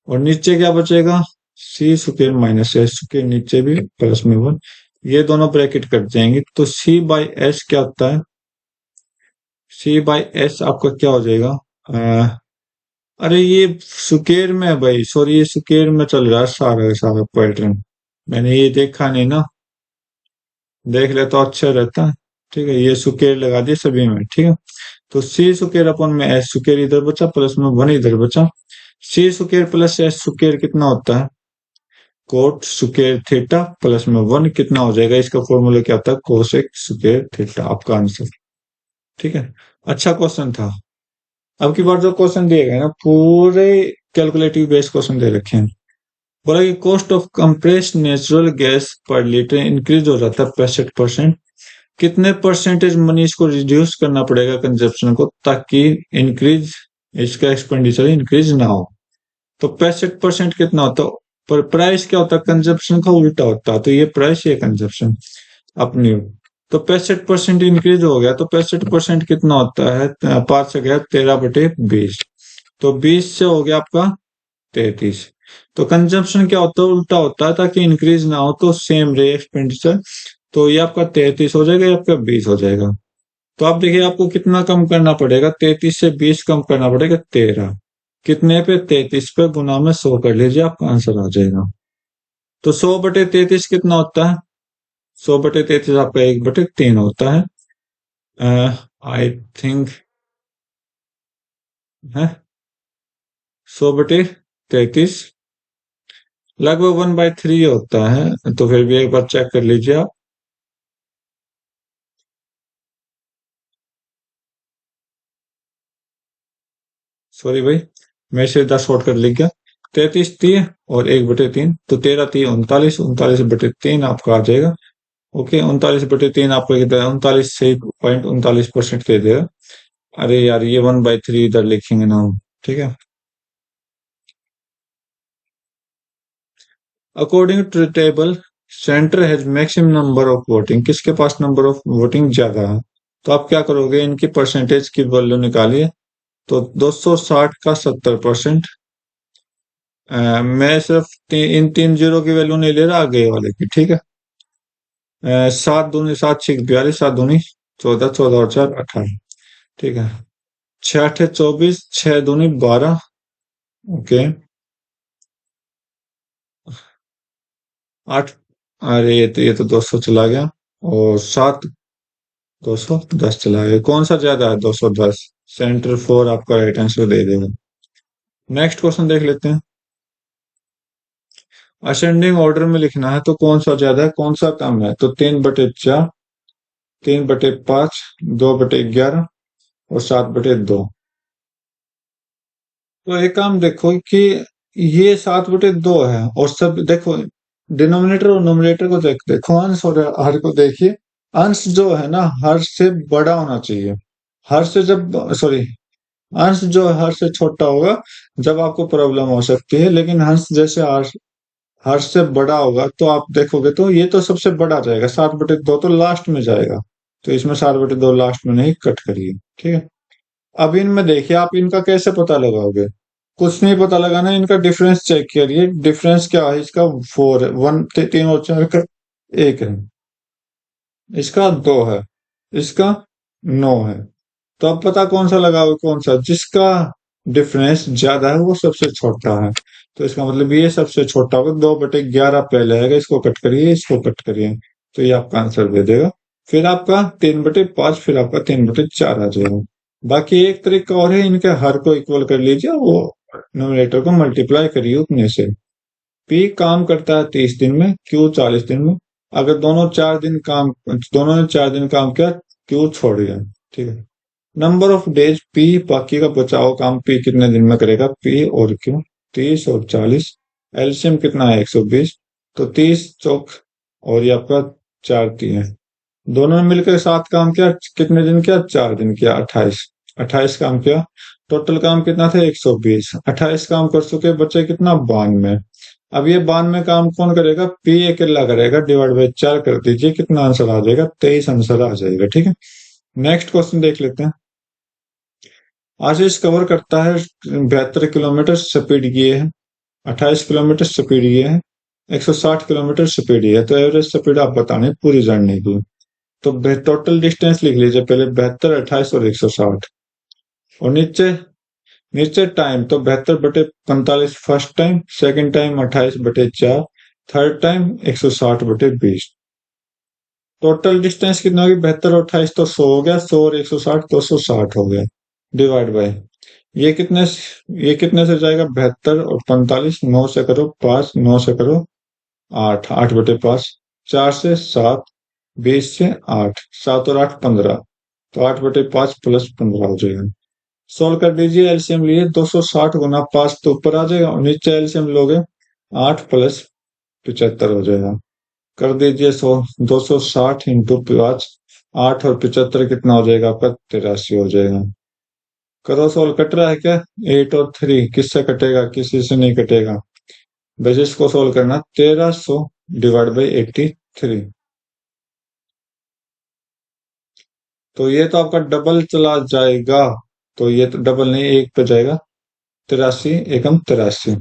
और नीचे क्या बचेगा? C² माइनस S², नीचे भी प्लस में 1। ये दोनों ब्रैकेट कट जाएंगे, तो C/S क्या होता है? C/S आपका क्या हो जाएगा? अरे ये स्क्वायर में है भाई, सॉरी, ये स्क्वायर में चल रहा है सारा सारा पैटर्न। मैंने ये देखा नहीं ना, देख ले तो अच्छा रहता। ठीक है, ये स्क्वायर लगा दिए सभी में। ठीक है, तो C² अपॉन में S² इधर बचा, प्लस में 1 इधर बचा। सी स्क्वायर प्लस एस स्क्वायर कितना होता है? कोट स्क्वायर थीटा प्लस में 1 कितना हो जाएगा? इसका फॉर्मूला क्या होता है? Cosec square theta. आपका आंसर। ठीक है, अच्छा क्वेश्चन था। अब की बार जो क्वेश्चन दिए गए ना पूरे कैलकुलेटिव बेस्ड क्वेश्चन दे रखे हैं। बोला कि cost of compressed natural gas पर लीटर इंक्रीज हो जाता है 65%। कितने परसेंटेज मनी इसको रिड्यूस करना पड़ेगा कंजप्शन को, ताकि इंक्रीज इसका एक्सपेंडिचर इंक्रीज ना हो? तो 65% कितना होता है? पर प्राइस क्या होता है? कंजप्शन का उल्टा होता है। तो ये प्राइस, ये कंजप्शन अपनी। तो 65% इंक्रीज हो गया, तो 65% कितना होता है? 5 से गया 13/20। तो 20 से हो गया आपका 33। तो कंजम्पशन क्या होता है? उल्टा होता है, ताकि इंक्रीज ना हो तो सेम रहे एक्सपेंडिचर। तो ये आपका 33 हो जाएगा, ये आपका 20 हो जाएगा। तो आप देखिए आपको कितना कम करना पड़ेगा? 33 से 20 कम करना पड़ेगा 13। कितने पे? 33 पे गुना में 100 कर लीजिए, आपका आंसर आ जाएगा। तो 100/33 कितना होता है? 100/33 आपका 1/3 होता है। आई थिंक है 100/33 लगभग 1/3 होता है। तो फिर भी एक बार चेक कर लीजिए आप। सॉरी भाई, मैं सीधा शॉर्ट कर लिख गया। 33 तीय और 1/3, तो 13 3 39, 39/3 आपका आ जाएगा। ओके, 39/3 आपको कितना है? 39.39% दे देगा। अरे यार, ये 1/3 इधर लिखेंगे ना हम। ठीक है। According to table, centre has maximum number of voting. किसके पास नंबर ऑफ वोटिंग ज्यादा है? तो आप क्या करोगे? इनकी परसेंटेज की वैल्यू निकालिए। तो 260 का 70%। मैं सिर्फ इन 3 जीरो की वैल्यू नहीं ले रहा, आगे वाले की। ठीक है। 7 दूनी 7 6 42, 7 दूनी 14, 14 और 4 18। ठीक है। 6 8 24, 6 दूनी 12। ओके। 8। अरे ये तो 200 चला गया। और 7, 210 चला गया। कौन सा ज्यादा है? 210। सेंटर 4 आपका राइट आंसर दे देगा। नेक्स्ट क्वेश्चन देख लेते हैं। असेंडिंग ऑर्डर में लिखना है, तो कौन सा ज्यादा है, कौन सा कम है? तो 3/4, 3/5, 2/11 और 7/2। तो एक काम देखो कि ये 7/2 है, और सब देखो डिनोमिनेटर और नोमिनेटर को देखो, अंश और हर को देखिए। अंश जो है ना हर से बड़ा होना चाहिए। हर से जब सॉरी अंश जो है हर से छोटा होगा जब आपको प्रॉब्लम हो सकती है, लेकिन अंश जैसे हर से बड़ा होगा तो आप देखोगे तो ये तो सबसे बड़ा जाएगा। 7/2 तो लास्ट में जाएगा। तो इसमें 7/2 लास्ट में नहीं, कट करिए। ठीक है। अब इनमें देखिए आप इनका कैसे पता लगाओगे? कुछ नहीं पता लगाना, इनका डिफरेंस चेक करिए। डिफरेंस क्या है इसका? 4 है। 3 और 4 का 1 है। इसका 2 है। इसका 9 है। तो अब पता कौन सा लगाओगे? कौन सा जिसका डिफरेंस ज्यादा है वो सबसे छोटा है। तो इसका मतलब ये सबसे छोटा होगा। 2/11 पहले आएगा, इसको कट करिए, इसको कट करिए। तो ये आपका आंसर दे देगा। फिर आपका 3/5, फिर आपका 3/4 आ जाएगा। बाकी एक तरीका और है, इनके हर को इक्वल कर लीजिए, वो न्यूमरेटर को मल्टीप्लाई करिए उतने से। पी काम करता है 30 दिन में, क्यू 40 दिन में। अगर दोनों ने 4 दिन काम किया, क्यू छोड़ गया। ठीक है। नंबर ऑफ डेज पी, बाकी का बचाओ काम पी कितने दिन में करेगा? पी और क्यू 30 और 40। एलसीएम कितना है? 120। तो 30 चौक और ये आपका 4 3 है। दोनों ने मिलकर 7 काम किया, कितने दिन किया? 4 दिन किया। 28, 28 काम किया। टोटल काम कितना था? 120। 28 काम कर चुके, बचे कितना? 92। अब ये 92 काम कौन करेगा? पी अकेला करेगा। डिवाइड बाई 4 कर दीजिए, कितना आंसर आ जाएगा? 23 आंसर आ जाएगा। ठीक है। नेक्स्ट क्वेश्चन देख लेते हैं। आशीष कवर करता है 72 किलोमीटर स्पीड ये है, 28 किलोमीटर स्पीड ये है, 160 किलोमीटर स्पीड ये है। तो एवरेज स्पीड आप बताने पूरी जानने की। तो टोटल डिस्टेंस लिख लीजिए पहले, 72, 28 और 160। और नीचे नीचे टाइम, तो 72/45 first time, second time 28/4, third time 160/20। Total distance कितना होगी? 72 और 28 तो 100 हो गया, 100 और 160 260 हो गया। डिवाइड बाय ये कितने से जाएगा? 72 और 45, 9 से करो 5, 9 से करो 8, 8/5, 4 से 7, 20 से 8, 7 और 8 15, तो 8/5 प्लस 15 हो जाएगा। सोल्व कर दीजिए, एलसीएम लिए 260 गुना 5 तो ऊपर आ जाएगा, और नीचे एलसीएम लोगे 8 प्लस 75 हो जाएगा। कर दीजिए 260 इंटू 5, 8 और 75 कितना हो जाएगा आपका? 83 हो जाएगा। करो सोल्व। कट रहा है क्या? 8 और 3 किससे कटेगा? किसी से नहीं कटेगा। बस इसको सोल्व करना, 1300 डिवाइड बाई 83। तो ये तो आपका डबल चला जाएगा, तो ये तो डबल नहीं, एक पे जाएगा। 83 एकम 83,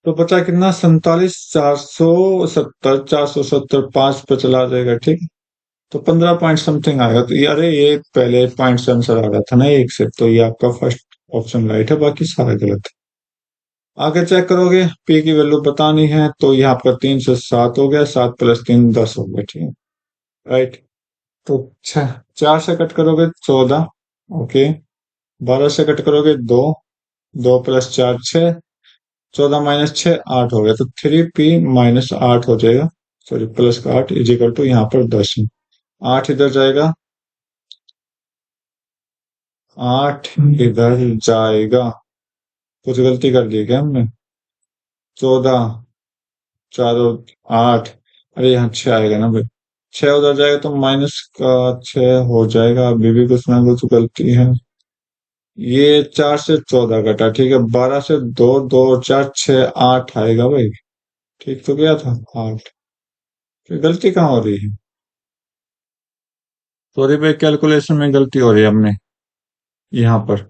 तो बचा कितना? 47,470, 470 5 पे चला जाएगा, ठीक है। तो 15 पॉइंट समथिंग आएगा। तो ये, अरे ये पहले पॉइंट से आंसर आ रहा था ना एक से, तो ये आपका फर्स्ट ऑप्शन राइट है, बाकी सारा गलत है। आगे चेक करोगे, पी की वैल्यू बतानी है, तो ये आपका 3 से 7 हो गया, 7 प्लस 3 10 हो गया, ठीक है, राइट। तो 4 से कट करोगे 14, ओके। 12 से कट करोगे 2, 2 प्लस 4 6, 14 माइनस 6 8 हो गया, तो 3p माइनस 8 हो जाएगा। सॉरी, प्लस का 8 इजिकल टू यहाँ पर 10 है। 8 इधर जाएगा, 8 इधर जाएगा। कुछ गलती कर दी क्या हमने? 14, 4 और 8, अरे यहाँ 6 आएगा ना भाई। 6 उधर जाएगा तो माइनस का 6 हो जाएगा, अभी भी कुछ ना कुछ गलती है। ये 4 से 14 कटा, ठीक है। 12 से 2, 2 और 4 6, 8 आएगा भाई। ठीक तो गया था 8। फिर गलती कहाँ हो रही है? सॉरी भाई, कैलकुलेशन में गलती हो रही है हमने यहाँ पर।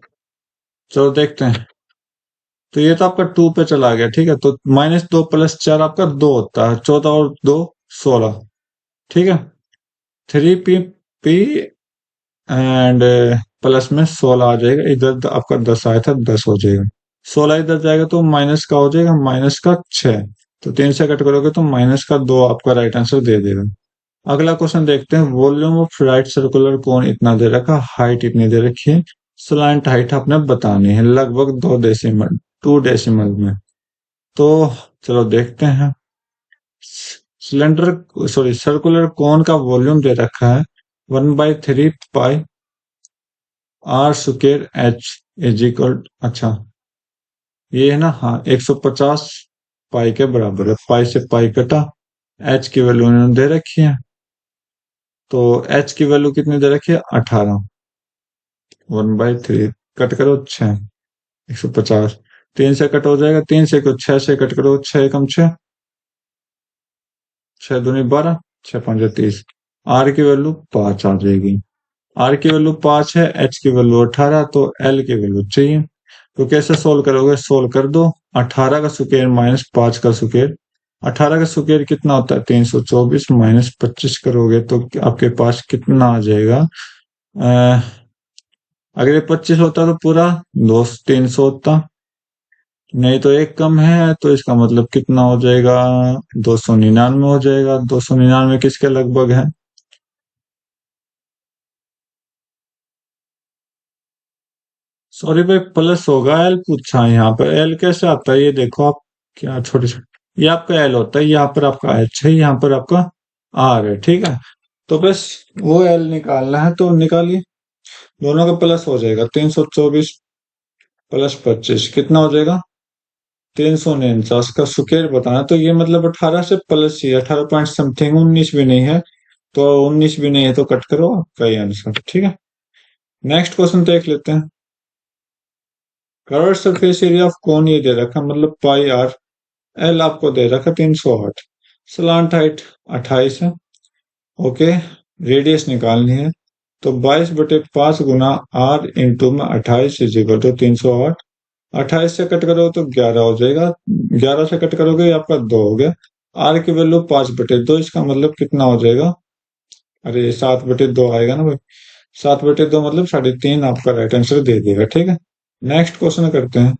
चलो देखते हैं। तो ये तो आपका 2 पे चला गया, ठीक है। तो -2 प्लस 4 आपका 2 होता है, 14 और 2 16, ठीक है। 3p एंड प्लस में 16 आ जाएगा, इधर आपका 10 आया था, 10 हो जाएगा। 16 इधर जाएगा तो माइनस का हो जाएगा, माइनस का 6। तो 3 से कट करोगे तो माइनस का 2 आपका राइट आंसर दे देगा। अगला क्वेश्चन देखते हैं। Volume of right circular cone इतना दे रखा, हाइट इतनी दे रखी है, स्लैंट हाइट आपने बतानी है लगभग 2 डेसिमल में। तो चलो देखते हैं। सिलेंडर, सॉरी, सर्कुलर कोन का वॉल्यूम दे रखा है 1/3 pi R square H is equal, अच्छा ये है ना, हाँ, 150 पाई के बराबर है। पाई से पाई कटा, एच की वैल्यू उन्होंने दे रखी है, तो एच की वैल्यू कितनी दे रखी है? 18। 1/3 कट करो 6, 150। 3 से कट हो जाएगा, 3 से 6 से कट करो, 6 कम 6, 6 दूनी 12, 6 5 30। आर की वैल्यू 5 आ जाएगी। आर की वैल्यू 5 है, एच की वैल्यू 18, तो एल की वैल्यू चाहिए। तो कैसे सोल्व करोगे? सोल्व कर दो। 18 का स्क्वायर माइनस 5 का स्क्वायर, 18 का स्क्वायर कितना होता है? 324, माइनस 25 करोगे तो आपके पास कितना आ जाएगा? अगर ये 25 होता तो पूरा 300 होता, नहीं तो एक कम है, तो इसका मतलब कितना हो जाएगा? 299 हो जाएगा। 299 किसके लगभग है? सॉरी भाई, प्लस होगा। एल पूछा है यहाँ पर, एल कैसे आता है ये देखो आप, क्या छोटे छोटे, ये आपका एल होता है, यहाँ पर आपका एच है, यहाँ पर आपका आर है, ठीक है। तो बस वो एल निकालना है, तो निकालिए। दोनों का प्लस हो जाएगा, 324 प्लस 25 कितना हो जाएगा? 349 का स्क्वायर बताना, तो ये मतलब 18 से प्लस ही, 18 पॉइंट समथिंग, 19 भी नहीं है। तो 19 भी नहीं है तो कट करो, आपका ही आंसर, ठीक है। नेक्स्ट क्वेश्चन देख लेते हैं। Curve surface area of cone ये दे रखा, मतलब पाई आर। एल आपको दे रखा 308। स्लांट हाइट 28 है, ओके। रेडियस निकालनी है, तो 22/5 गुना आर इंटू में 28 इज इक्वल टू 308। 28 से कट करो तो 11 हो जाएगा, 11 से कट करोगे आपका 2 हो गया। आर की वैल्यू 5/2, इसका मतलब कितना हो जाएगा? अरे 7/2 आएगा ना भाई। 7/2 मतलब 3.5 आपका राइट आंसर दे देगा, ठीक है। नेक्स्ट क्वेश्चन करते हैं।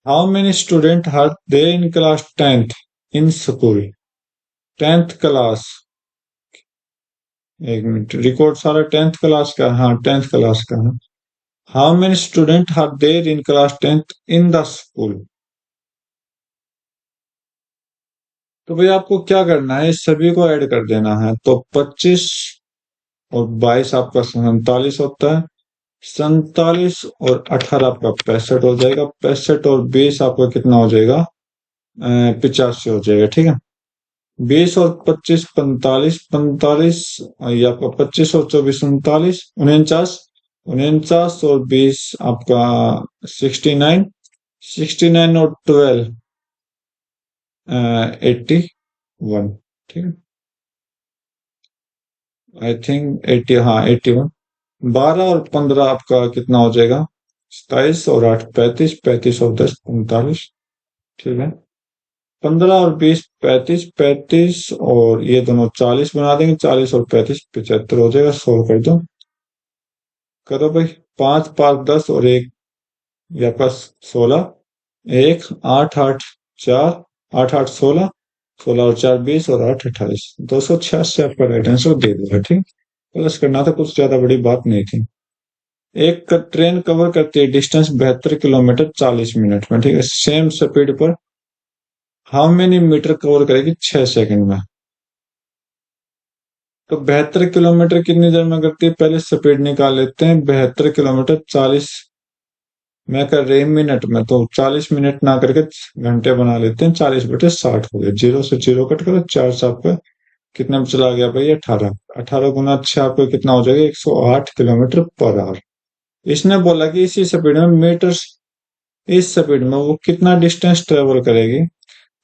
How many student are there in class 10th in school? 10th class एक मिनट, रिकॉर्ड सारा 10th क्लास का, हाँ 10th क्लास का है। How many student are there in class 10th in the school. तो भाई आपको क्या करना है, इस सभी को ऐड कर देना है। तो 25 और 22 आपका 47 होता है, 47 और 18 आपका 65 हो जाएगा, 65 और 20 आपका कितना हो जाएगा, 85 हो जाएगा, ठीक है। 20 और 25 45, 45 ये आपका 25 और 24 39, 49, 49 और 20 आपका 69, 69 और 12 81, ठीक है। आई थिंक 80, हाँ 81। 12 और 15 आपका कितना हो जाएगा, 27 और 8 35, 35 और 10 45, ठीक है। 15 और 20 35, 35 और ये दोनों 40 बना देंगे, 40 और 35 75 हो जाएगा। सोल्व कर दो, करो भाई। 5 5 10 और एक ये आपका 16, एक 8 8 4, 8 8 16, 16 और 4 20 और 8 28, 286 आपका राइट आंसर दे देगा, ठीक। प्लस करना था, कुछ ज्यादा बड़ी बात नहीं थी। एक ट्रेन कवर करती है डिस्टेंस 72 किलोमीटर 40 मिनट में, ठीक है। सेम स्पीड पर हाउ मेनी मीटर कवर करेगी 6 सेकंड में। तो 72 किलोमीटर कितनी देर में करती है, पहले स्पीड निकाल लेते हैं। 72 किलोमीटर 40 में कर रही है मिनट में, तो 40 मिनट ना करके घंटे बना लेते हैं। 40/60 हो गया, जीरो से जीरो कट करो, 4 से आपका कितना में चला गया भाई, 18। 18 गुना 6 आपको कितना हो जाएगा, 108 किलोमीटर पर आवर। इसने बोला कि इसी स्पीड में मीटर, इस स्पीड में वो कितना डिस्टेंस ट्रेवल करेगी,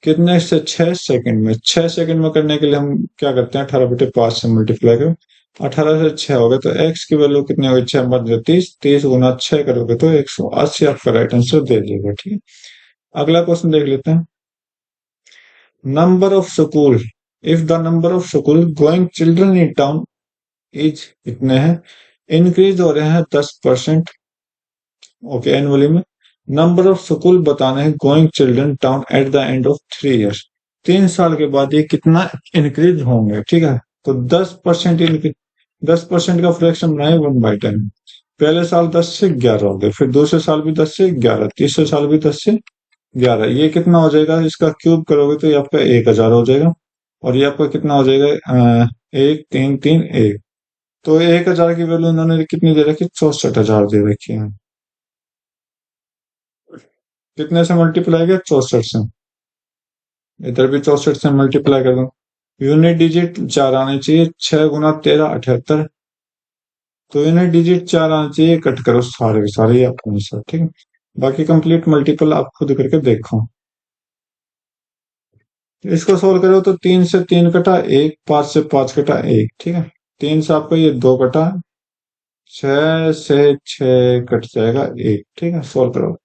कितने से, 6 सेकंड में। 6 सेकंड में करने के लिए हम क्या करते हैं, 18/5 से मल्टीप्लाई करो, 18 से 6 हो गए तो एक्स की वैल्यू कितनी होगी, 6 30 गुना 6 करोगे तो 180 आपका राइट आंसर दे देगा, ठीक है। अगला क्वेश्चन देख लेते हैं। Number of school, if the number of school going children in town is, इतने हैं, इंक्रीज हो रहे हैं 10%, ओके, एनुअली में। नंबर ऑफ स्कूल बताना है going children town at the end of 3 years, 3 साल के बाद ये कितना इंक्रीज होंगे, ठीक है। तो 10% इंक्रीज, 10% का फ्रैक्शन बनाए 1/10। पहले साल 10 से 11 हो गए, फिर दूसरे साल भी 10 से 11, तीसरे साल भी 10 से 11, ये कितना हो जाएगा, इसका क्यूब करोगे तो ये आपका 1000 हो जाएगा। और ये आपका कितना हो जाएगा, 1 3 3 1। तो 1000 की वैल्यू इन्होंने कितनी दे रखी, 64,000 दे रखी है। कितने से मल्टीप्लाई किया, 64 से। इधर भी 64 से मल्टीप्लाई कर दो। यूनिट डिजिट 4 आने चाहिए, 6 गुना 13 78। तो यूनिट डिजिट 4 आने चाहिए, कट करो सारे के सारे, ये आपका आंसर, ठीक है। बाकी कंप्लीट मल्टीपल आप खुद करके देखो। इसको सोल्व करो तो 3 से 3 कटा 1, 5 से 5 कटा 1, ठीक है। 3 से आपका ये 2 कटा, 6 से 6 कट जाएगा 1, ठीक है। सोल्व करो।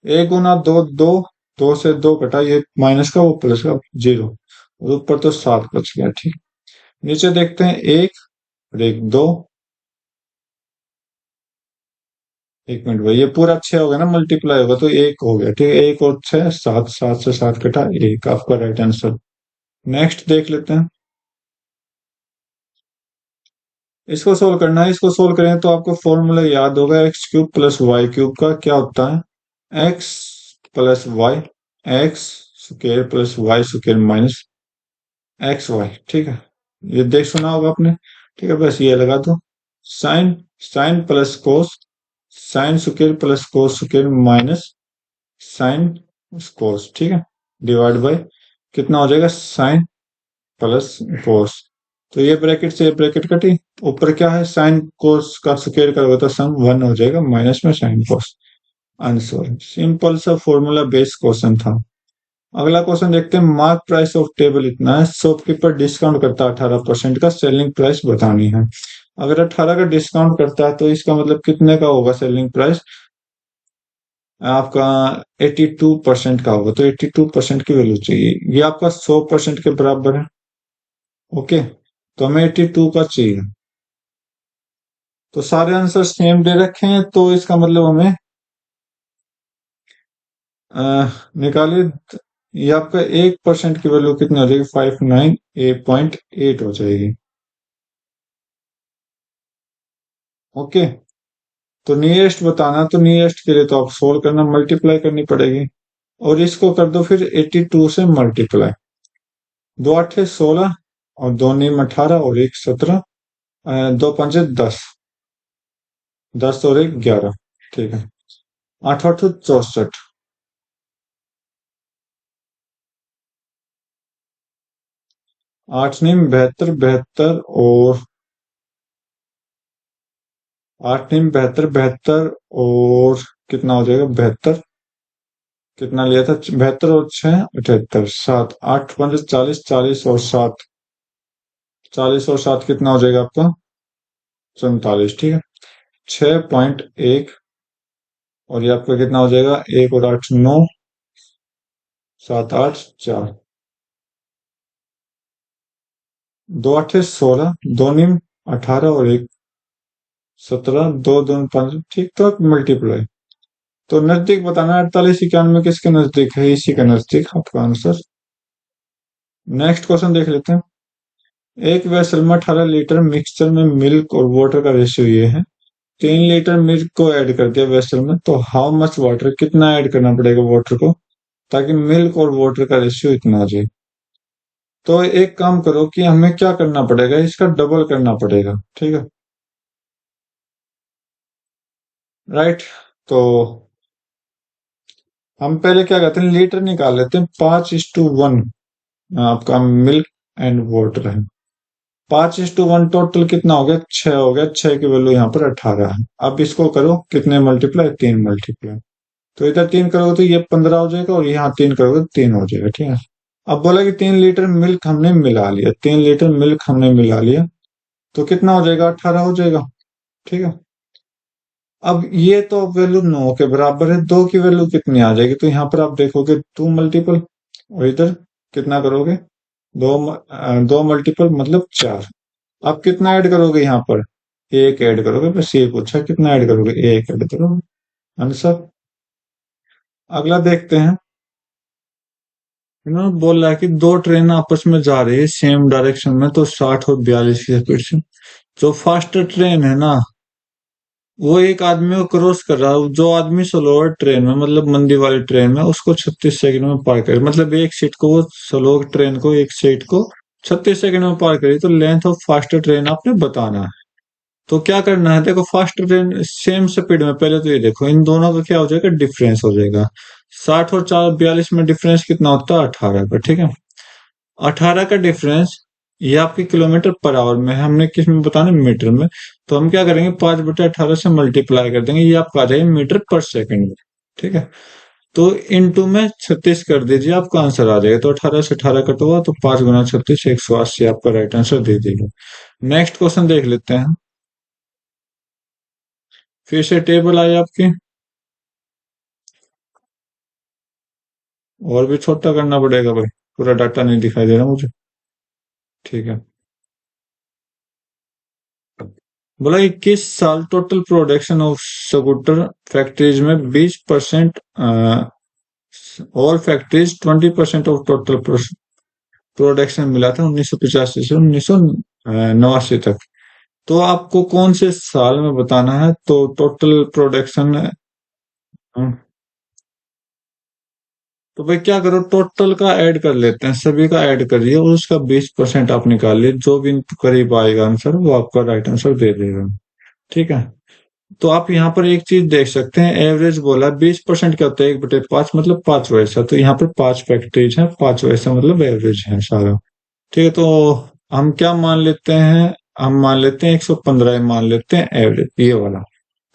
1 गुना 2 2, 2 से 2 कटा, ये माइनस का वो प्लस का 0, और ऊपर तो 7 बच गया, ठीक। नीचे देखते हैं, 1 और 1 2। एक मिनट भाई, ये पूरा 6 हो गया ना, मल्टीप्लाई होगा तो 1 हो गया, ठीक है। 1 और 6 7, 7 से 7 कटा 1, आपका राइट आंसर। नेक्स्ट देख लेते हैं। इसको सोल्व करना है। इसको सोल्व करें तो आपको फॉर्मूला याद होगा, X cube plus Y cube का क्या होता है, X plus Y, X square plus Y square minus X Y, ठीक है। ये देख सुना होगा आपने, ठीक है। बस ये लगा दो, sine, sine plus cos, sine square plus cos square minus sine cos, ठीक है। डिवाइड बाय कितना हो जाएगा, साइन प्लस कोस। तो ये ब्रैकेट से ये ब्रैकेट कटी, ऊपर क्या है, साइन कोस का स्क्वायर करोगे तो सम 1 हो जाएगा, माइनस में साइन कोस। आंसर सिंपल सा फॉर्मूला बेस्ड क्वेश्चन था। अगला क्वेश्चन देखते हैं। मार्क प्राइस ऑफ टेबल इतना है, शॉपकीपर डिस्काउंट करता है 18% का, सेलिंग प्राइस बतानी है। अगर 18 का डिस्काउंट करता है तो इसका मतलब कितने का होगा सेलिंग प्राइस, आपका 82% का होगा। तो 82% की वैल्यू चाहिए, ये आपका 100% के बराबर है, ओके। तो हमें 82 का चाहिए। तो सारे आंसर सेम दे रखे हैं, तो इसका मतलब हमें निकालिए ये आपका 1% की वैल्यू कितनी हो जाएगी, 59.8 हो जाएगी। ओके, तो नियरेस्ट बताना, तो नियरेस्ट के लिए तो आप सोल्व करना, मल्टीप्लाई करनी पड़ेगी, और इसको कर दो फिर 82 से मल्टीप्लाई। दो आठे 16 और दो नीम 18 और एक 17, दो पंजे 10, 10 और एक 11। ठीक है, आठ आठ 64, आठ नीम 72, 72 और आठ नीम 72, 72 और कितना हो जाएगा, 72, कितना लिया था, 72 और 6 78, 7, 8 पंजे 40, 40 और 7, 40 और 7 कितना हो जाएगा आपका, 47। ठीक है, 6.1, और ये आपका कितना हो जाएगा, एक और आठ 9, 7 8 4, दो आठे 16, दो नीम 18 और एक 17, दो दूनी 5। ठीक, तो मल्टीप्लाई, तो नजदीक बताना 48 91 किसके नजदीक है, इसी के नजदीक आपका आंसर। नेक्स्ट क्वेश्चन देख लेते हैं। एक वेसल में 18 लीटर मिक्सचर में मिल्क और वाटर का रेशियो ये है, 3 लीटर मिल्क को ऐड कर दिया वेसल में, तो हाउ मच वाटर, कितना ऐड करना पड़ेगा वाटर को, ताकि मिल्क और वाटर का रेशियो इतना आ जाए। तो एक काम करो कि हमें क्या करना पड़ेगा, इसका डबल करना पड़ेगा। ठीक है, राइट। तो हम पहले क्या करते हैं, लीटर निकाल लेते हैं, 5:1 आपका मिल्क एंड वाटर है, 5:1 टोटल कितना हो गया, 6 हो गया, 6 की वैल्यू यहाँ पर 18 है। अब इसको करो कितने मल्टीप्लाई, 3 मल्टीप्लाई, तो इधर 3 करोगे तो ये 15 हो जाएगा, और यहाँ 3 करोगे तो 3 हो जाएगा। ठीक है, अब बोला कि 3 लीटर मिल्क हमने मिला लिया, 3 लीटर मिल्क हमने मिला लिया, तो कितना हो जाएगा, 18 हो जाएगा। ठीक है, अब ये तो वैल्यू 9 के बराबर है, 2 की वैल्यू कितनी आ जाएगी, तो यहाँ पर आप देखोगे 2 मल्टीपल, और इधर कितना करोगे, दो मल्टीपल मतलब 4। अब कितना ऐड करोगे यहाँ पर, एक ऐड करोगे, बस ये पूछा कितना ऐड करोगे, एक ऐड करोगे, आंसर। अगला देखते हैं। इन्होंने बोला है कि दो ट्रेन आपस में जा रही है सेम डायरेक्शन में, तो 60 और 42 की स्पीड से, जो फास्टर ट्रेन है ना, वो एक आदमी को क्रॉस कर रहा है, जो आदमी स्लोअर ट्रेन में मतलब मंदी वाली ट्रेन में, उसको 36 सेकंड में पार करे, मतलब एक सीट को वो स्लो ट्रेन को, एक सीट को 36 सेकंड में पार करे, तो लेंथ ऑफ फास्टर ट्रेन आपने बताना है। तो क्या करना है, देखो फास्ट ट्रेन सेम स्पीड में, पहले तो ये देखो इन दोनों का क्या हो जाएगा, डिफरेंस हो जाएगा, 60 और 42 में डिफरेंस कितना होता है, 18 का। ठीक है, 18 का डिफरेंस, ये आपकी किलोमीटर पर आवर में है, हमने किस में बताना, मीटर में, तो हम क्या करेंगे, 5/18 से मल्टीप्लाई कर देंगे, ये आपका आ जाएगा मीटर पर सेकंड में। ठीक है, तो इनटू में 36 कर दीजिए, आपका आंसर आ जाएगा, तो 18 से 18 कट हुआ, तो 5 × 36 180 आपका राइट आंसर दे देगा। नेक्स्ट क्वेश्चन देख लेते हैं। फिर से टेबल आई आपकी, और भी छोटा करना पड़ेगा भाई, पूरा डाटा नहीं दिखाई दे रहा मुझे। ठीक है, बोला कि किस साल total production of scooter factories में 20%, और फैक्ट्रीज 20% ऑफ टोटल प्रोडक्शन मिला था 1985 से 1989 तक। तो आपको कौन से साल में बताना है, तो टोटल प्रोडक्शन, तो भाई क्या करो, टोटल का ऐड कर लेते हैं, सभी का ऐड करिए, और उसका 20% आप निकालिए, जो भी करीब आएगा आंसर वो आपका राइट आंसर दे देगा। ठीक है, तो आप यहाँ पर एक चीज देख सकते हैं, एवरेज बोला, 20% क्या होता है, 1/5 मतलब 5 वैसा, तो यहाँ पर 5 फैक्ट्रीज है, 5 वैसा मतलब एवरेज है सारा। ठीक है, तो हम क्या मान लेते हैं, हम मान लेते हैं 115 मान लेते हैं एवरेज, ये वाला।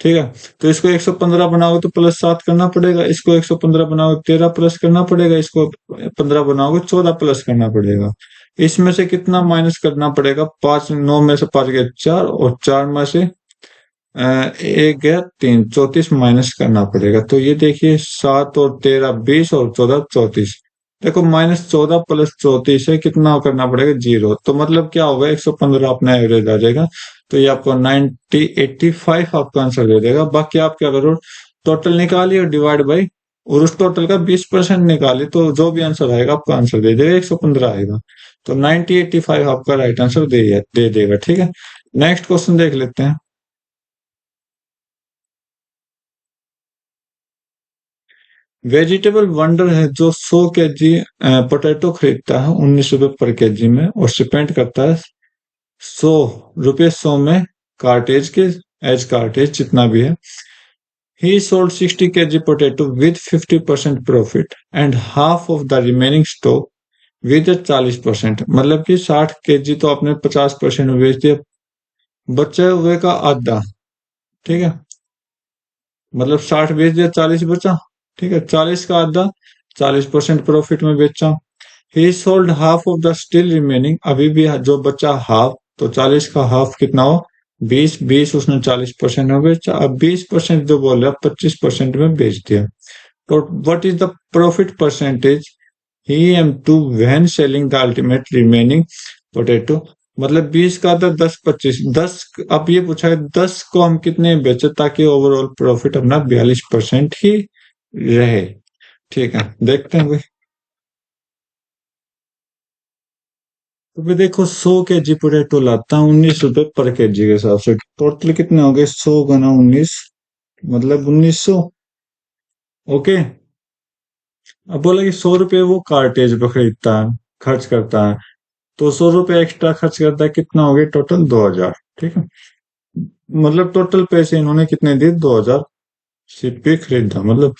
ठीक है, तो इसको 115 बनाओगे तो +7 करना पड़ेगा, इसको 115 बनाओगे 13 प्लस करना पड़ेगा, इसको 15 बनाओगे 14 प्लस करना पड़ेगा। इसमें से कितना माइनस करना पड़ेगा, 5, 9 में से 5 गया 4, और 4 में से एक गया 3, 34 माइनस करना पड़ेगा। तो ये देखिए 7 और 13 20 और 14 34, देखो -14 + 34 है, कितना करना पड़ेगा, 0, तो मतलब क्या होगा, 115 अपना एवरेज आ जाएगा। तो ये आपको 85 आपका आंसर दे देगा। बाकी आप क्या करो, टोटल निकालिए, डिवाइड बाई और उस टोटल का 20% निकाले तो जो भी आंसर आएगा आपका आंसर दे देगा, 115 आएगा। तो 9085 आपका राइट आंसर दे देगा। ठीक है, नेक्स्ट क्वेश्चन देख लेते हैं। वेजिटेबल वंडर है जो 100 kg पोटैटो खरीदता है 19 रुपए पर केजी में, और स्पेंड करता है 100 रुपये 100 में कार्टेज के, एज कार्टेज जितना भी है। ही sold 60 kg potato with 50% profit and half of the remaining stock with 40%। मतलब कि 60 kg तो आपने 50% में बेच दिया, बचे हुए का आधा। ठीक है, मतलब 60 बेच दिया, 40 बचा। ठीक है, 40 का आधा, 40% प्रॉफिट में बेचा। ही sold half of the still remaining, अभी भी जो बचा हाफ, तो 40 का हाफ कितना हो, 20, 20 उसने 40% में बेचा। अब 20% जो बोल रहा है 25% में बेच दिया। तो what is the profit percentage he aim to when selling the ultimate remaining potato. मतलब 20 का था, 10, 25, 10। अब ये पूछा है 10 को हम कितने बेचे ताकि ओवरऑल प्रॉफिट अपना 42% ही रहे। ठीक है, देखते हैं भाई। तो भाई देखो, 100 kg पोटैटो लाता हूँ 19 रुपए पर केजी के हिसाब से, टोटल कितने हो गए, 100 गुना 19, मतलब 1900। ओके, अब बोला कि 100 रुपये वो कार्टेज पे खरीदता है, खर्च करता है, तो 100 रुपये एक्स्ट्रा खर्च करता है, कितना हो गया टोटल 2000। ठीक है, मतलब टोटल पैसे इन्होंने कितने दिए, 2000 सिप पे खरीदा मतलब।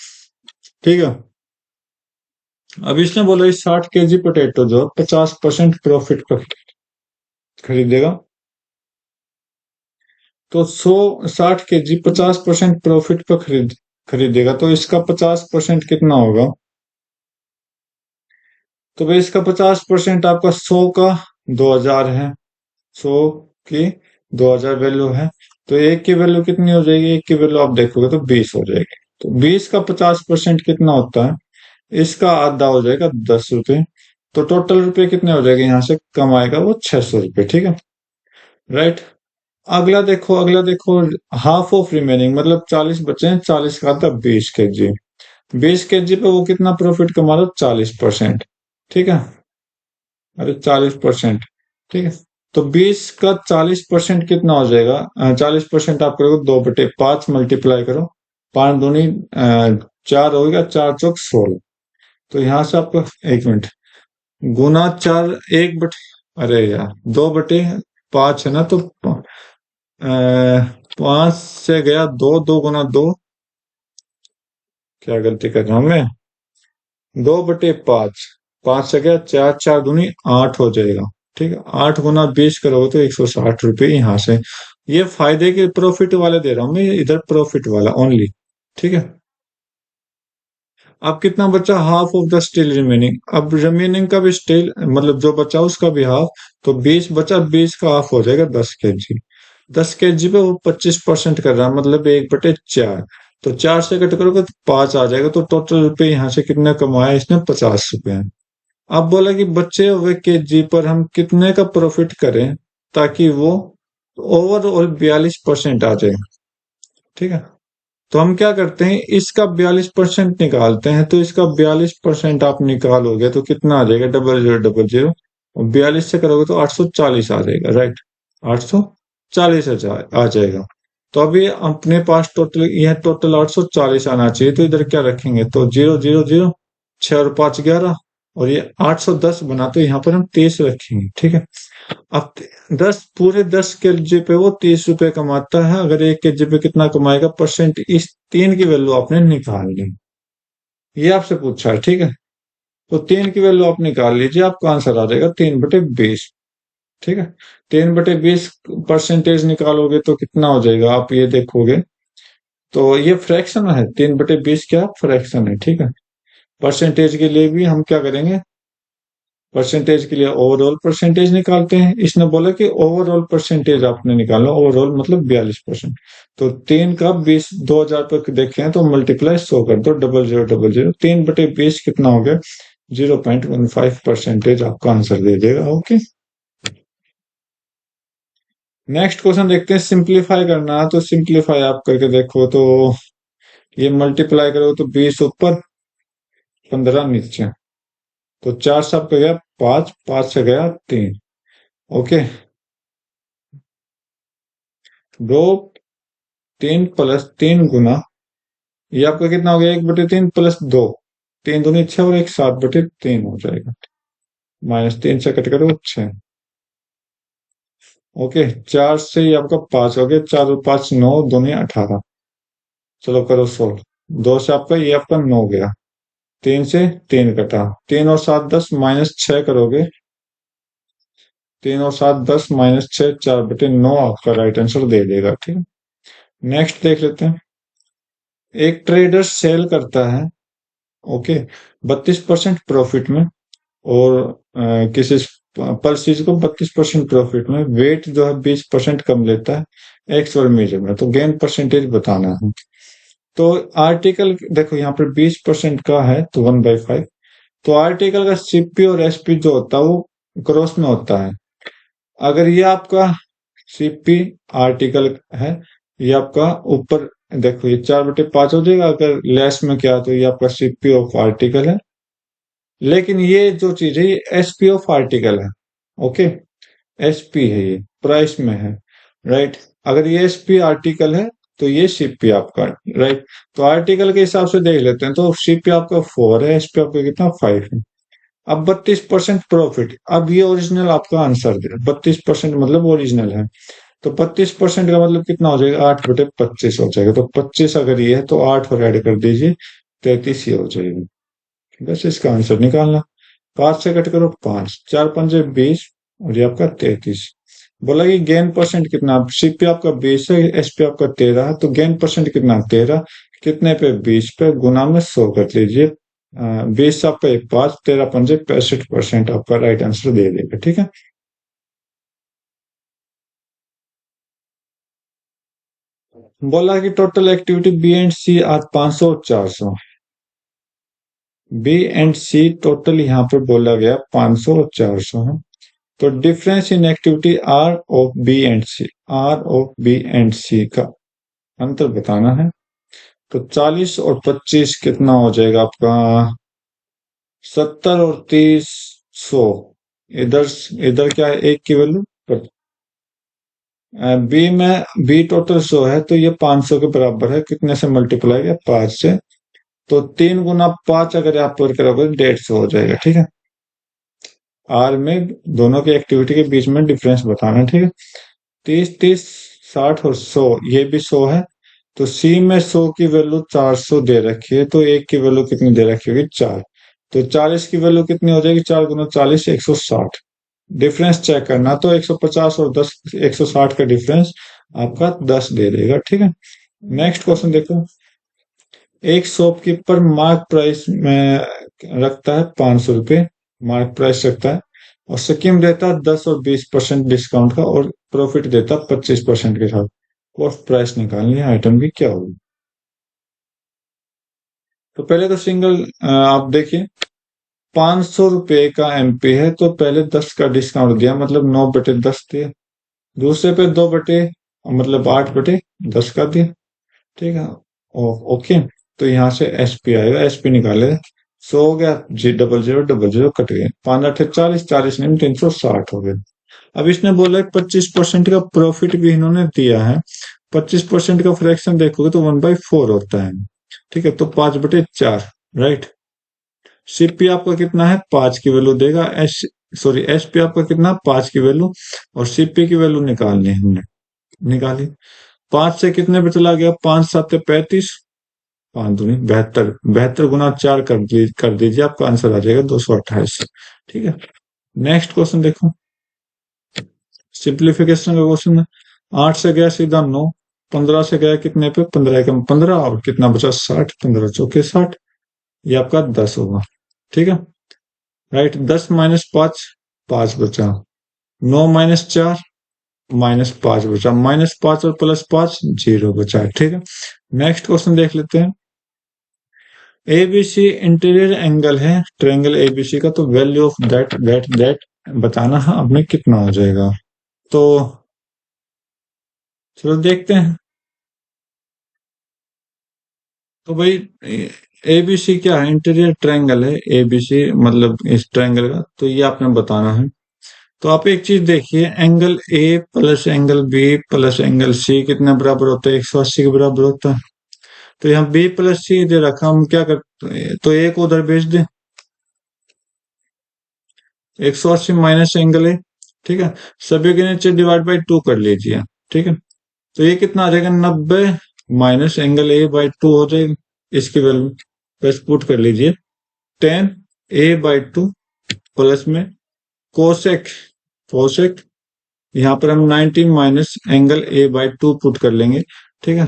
ठीक है, अब इसने बोला इस 60 kg पोटेटो जो 50% प्रॉफिट पर खरीदेगा, तो 60 kg 50% प्रॉफिट पर खरीदेगा, तो इसका 50% कितना होगा। तो भाई इसका 50% आपका 100 का 2000 है, 100 की 2000 वैल्यू है, तो एक की वैल्यू कितनी हो जाएगी, एक की वैल्यू आप देखोगे तो 20 हो जाएगी। तो 20 का 50% कितना होता है, इसका आधा हो जाएगा 10 रुपए। तो टोटल रुपए कितने हो जाएंगे, यहाँ से कमाएगा वो 600 रुपए। ठीक है, राइट। अगला देखो हाफ ऑफ रिमेनिंग, मतलब 40 बचे हैं, 40 का था 20 kg, 20 kg पे वो कितना प्रॉफिट कमा रहा है, 40%। ठीक है, अरे 40%। ठीक है, तो 20 का 40% कितना हो जाएगा, 40% आप करोगे 2/5 मल्टीप्लाई करो, 5 दूनी 4 होगा, 4 चौक 16। तो यहां से आपको, एक मिनट, गुना 4, 1/, अरे यार 2/5 है ना, तो 5 से गया 2, 2 गुना 2, क्या गलती कर रहा हूं मैं, 2/5, 5 से गया 4, 4 दूनी 8 हो जाएगा। ठीक है, 8 गुना 20 करोगे तो 160 रुपये यहाँ से। ये फायदे के प्रॉफिट वाले दे रहा हूं मैं, इधर प्रॉफिट वाला ओनली। ठीक है, अब कितना बचा, half of the still remaining. अब रिमेनिंग का भी स्टिल, मतलब जो बचा उसका भी हाफ, तो 20 बचा, 20 का हाफ हो जाएगा 10 kg। 10 kg पे वो 25% कर रहा है, मतलब 1/4। तो 4 से कट करोगे तो 5 आ जाएगा, तो टोटल रुपए यहाँ से कितने कमाया इसने, 50 रुपए। अब बोला कि बचे हुए केजी पर हम कितने का प्रॉफिट करें ताकि वो ओवरऑल 42% आ जाए। ठीक है, तो हम क्या करते हैं, इसका 42% निकालते हैं, तो इसका 42% आप निकालोगे तो कितना आ जाएगा, 0000, और 42 से करोगे तो 840 आ जाएगा, राइट। 840 आ जाएगा। तो अभी अपने पास टोटल, यह टोटल 840 आना चाहिए, तो इधर क्या रखेंगे, तो 000, 6 और 5 11, और ये 810 बना, तो यहाँ पर हम 30 रखेंगे। ठीक है, अब 10 पे वो 30 रुपए कमाता है, अगर 1 kg पे कितना कमाएगा परसेंट, इस 3 की वैल्यू आपने निकाल ली, ये आपसे पूछा है। ठीक है, तो 3 की वैल्यू आप निकाल लीजिए, आपका आंसर आ जाएगा 3/20। ठीक है, 3/20 परसेंटेज निकालोगे तो कितना हो जाएगा, आप ये देखोगे तो ये फ्रैक्शन है, 3/20 क्या फ्रैक्शन है। ठीक है, परसेंटेज के लिए भी हम क्या करेंगे, परसेंटेज के लिए ओवरऑल परसेंटेज निकालते हैं। इसने बोला कि ओवरऑल परसेंटेज आपने निकालना, ओवरऑल मतलब 42%। तो 3 का 20, 2000 पर देखे हैं तो मल्टीप्लाई 100 कर दो, 0000, 3/20 कितना हो गया, 0.15% आपका आंसर दे देगा। ओके, नेक्स्ट क्वेश्चन देखते हैं। सिंप्लीफाई करना है तो सिंप्लीफाई आप करके देखो, तो ये मल्टीप्लाई करो तो 20 ऊपर 15 नीचे, तो 4 से आपका गया 5, 5 से गया 3। ओके, दो 3 + 3 गुना, ये आपका कितना हो गया, 1/3 प्लस 2, 3 दूनी 6 और एक 7/3 हो जाएगा। -3 से कट करो 6। ओके, 4 से ये आपका 5 हो गया, 4 और 5 9, दूनी 18। चलो करो सोल्व। 2 से आपका ये आपका 9 गया, 3 से 3 कटा, 3 और 7 10, -6 करोगे, 3 और 7 10 -6, 4/9 आपका राइट आंसर दे देगा। ठीक है, नेक्स्ट देख लेते हैं। एक ट्रेडर सेल करता है, ओके, 32% प्रॉफिट में, और किसी पर चीज को 32% प्रॉफिट में, वेट जो है 20% कम लेता है एक्स और मीजर में, तो गेन परसेंटेज बताना है। तो आर्टिकल देखो यहाँ पर 20% का है तो 1/5, तो आर्टिकल का सीपी और एसपी जो होता है वो क्रॉस में होता है। अगर ये आपका सीपी आर्टिकल है, ये आपका ऊपर देखो ये 4/5 हो जाएगा, अगर लेस में क्या तो ये आपका सीपी ऑफ आर्टिकल है, लेकिन ये जो चीज है ये एसपी ऑफ आर्टिकल है। ओके, एसपी है, ये प्राइस में है, राइट। अगर ये एसपी आर्टिकल है तो ये सीपी आपका, राइट। तो आर्टिकल के हिसाब से देख लेते हैं, तो सीपी आपका 4 है, एसपी आपका कितना 5 है। अब 32% प्रॉफिट, अब ये ओरिजिनल आपका आंसर दे, 32% मतलब ओरिजिनल है, तो 32% का मतलब कितना हो जाएगा, 8/25 हो जाएगा। तो 25 अगर ये है तो 8 और ऐड कर दीजिए, 33 ये हो जाएगी। बस इसका आंसर निकालना। 5 से कट करो 5, 4 × 5 = 20, और ये आपका 33। बोला कि गेन परसेंट कितना, सीपी आपका 20 है, एसपी आपका 13 है, तो गेन परसेंट कितना 13, कितने पे 20 पे, गुना में 100 कर लीजिए। 20 आपका 5, 13 × 5 = 65% आपका राइट आंसर दे देगा। ठीक है, बोला कि टोटल एक्टिविटी बी एंड सी आज 500 और 400, बी एंड सी टोटल यहाँ पे बोला गया 500 और 400 है। तो difference in activity R of B and C, R of B and C का अंतर बताना है। तो 40 और 25 कितना हो जाएगा आपका, 70 और 30 100। इधर इधर क्या है, एक की वैल्यू, बी में बी टोटल 100 है, तो ये 500 के बराबर है, कितने से मल्टीप्लाई किया 5 से, तो 3 × 5 अगर आप पर करोगे 150 हो जाएगा। ठीक है, आर में दोनों की एक्टिविटी के बीच में डिफरेंस बताना है। ठीक है, 30 30 60 और 100, ये भी 100 है, तो सी में 100 की वैल्यू 400 दे रखी है, तो एक की वैल्यू कितनी दे रखी होगी 4, तो 40 की वैल्यू कितनी हो जाएगी, 4 × 40 160। डिफरेंस चेक करना, तो 150 और 10 160 का डिफरेंस आपका 10 दे देगा। ठीक है, नेक्स्ट क्वेश्चन देखो। एक शॉपकीपर मार्क प्राइस में रखता है 500 रुपये, मार्क प्राइस रखता है, और स्कीम देता है 10 और 20% डिस्काउंट का, और प्रॉफिट देता है 25% के साथ। कॉस्ट प्राइस निकालनी है आइटम की, क्या होगी। तो पहले तो सिंगल आप देखिए, 500 रुपये का एमपी है, तो पहले 10 का डिस्काउंट दिया, मतलब 9/10 दिया। दूसरे पे 2 मतलब 8/10 का दिया। ठीक है, ओके, तो यहाँ से एसपी आएगा, एसपी निकाले, 100 हो गया, जी 0000 कट गए, 5 × 8 = 40, 40 नहीं 360 हो गए। अब इसने बोला 25% का प्रॉफिट भी इन्होंने दिया है, 25% का फ्रैक्शन देखोगे तो 1/4 होता है। ठीक है, तो 5/4, राइट। सीपी आपका कितना है, 5 की वैल्यू देगा, एसपी आपका कितना 5 की वैल्यू, और सीपी की वैल्यू निकालनी है, हमने निकाली। 5 से कितने पे चला गया, 5 7 35, 5 दूनी 72, 72 × 4 कर दीजिए, आपका आंसर आ जाएगा 228। ठीक है, नेक्स्ट क्वेश्चन देखो, सिंप्लीफिकेशन का क्वेश्चन है। 8 से गया सीधा 9, 15 से गया कितने पे, 15 कम 15, और कितना बचा 60, 15 चौके 60, ये आपका 10 होगा। ठीक है, राइट। 10 - 5, 5 बचा, 9 - 4, -5 बचा, -5 और +5 0 बचा। ठीक है, नेक्स्ट क्वेश्चन देख लेते हैं। एबीसी इंटीरियर एंगल है ट्रायंगल एबीसी का, तो वैल्यू ऑफ दैट बताना है अब में कितना हो जाएगा। तो चलो देखते हैं। तो भाई एबीसी क्या है? इंटीरियर ट्रायंगल है एबीसी, मतलब इस ट्रायंगल का, तो ये आपने बताना है। तो आप एक चीज देखिए, angle A plus angle B plus angle C कितना बराबर होता है? 180 के बराबर होता है। तो यहाँ बी प्लस सी दे रखा, हम क्या करते हैं, तो एक उधर भेज दें, 180 माइनस एंगल ए, ठीक है। सभी के नीचे डिवाइड बाई 2 कर लीजिए, ठीक है। तो ये कितना आ जाएगा? 90 माइनस एंगल ए बाई 2 हो जाएगा। इसकी वैल्यू बस पुट कर लीजिए, 10 a/2 प्लस में कोसेक, कोसेक यहाँ पर हम 90 माइनस एंगल a/2 पुट कर लेंगे, ठीक है।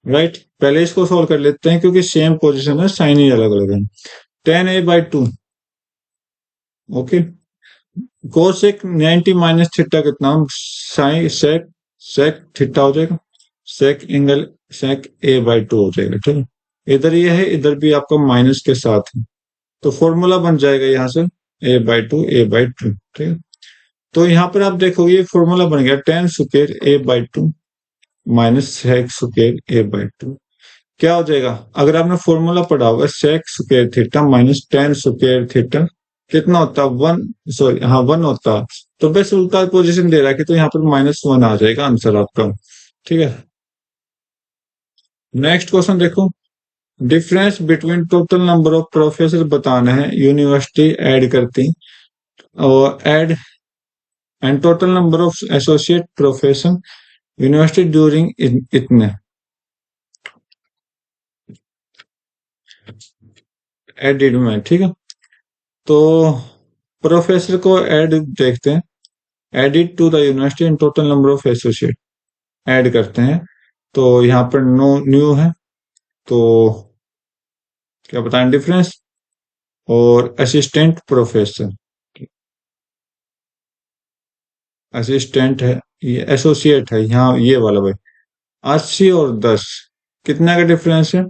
राइट, पहले इसको सोल्व कर लेते हैं क्योंकि सेम पोजीशन है, साइन ही अलग अलग है। 10a/2, okay. Cosec 90 minus theta कितना? साइन सेक, सेक थीटा हो जाएगा, सेक एंगल, सेक a/2 हो जाएगा, ठीक है। इधर ये है, इधर भी आपका माइनस के साथ है, तो फॉर्मूला बन जाएगा यहाँ से a/2 a/2, ठीक है। तो यहाँ पर आप देखोगे ये फॉर्मूला बन गया, 10 square a/2 minus sec square a/2। क्या हो जाएगा? अगर आपने फॉर्मूला पढ़ा होगा, sec square theta minus tan square theta कितना होता है? 1, सॉरी हाँ 1 होता है। तो बस उल्टा पोजीशन दे रहा है कि, तो यहाँ पर -1 आ जाएगा आंसर आपका, ठीक है। नेक्स्ट क्वेश्चन देखो, difference between total number of professor बताना है यूनिवर्सिटी ऐड करती, और add and total number of associate professor university during इतने एडिड में, ठीक है। तो प्रोफेसर को ऐड देखते हैं, added to the university and total number of associate add करते हैं। तो यहाँ पर नो न्यू है, तो क्या बताएं डिफरेंस, और असिस्टेंट प्रोफेसर, असिस्टेंट है, ये एसोसिएट है यहाँ ये वाला भाई। 80 और 10 कितना का डिफरेंस है?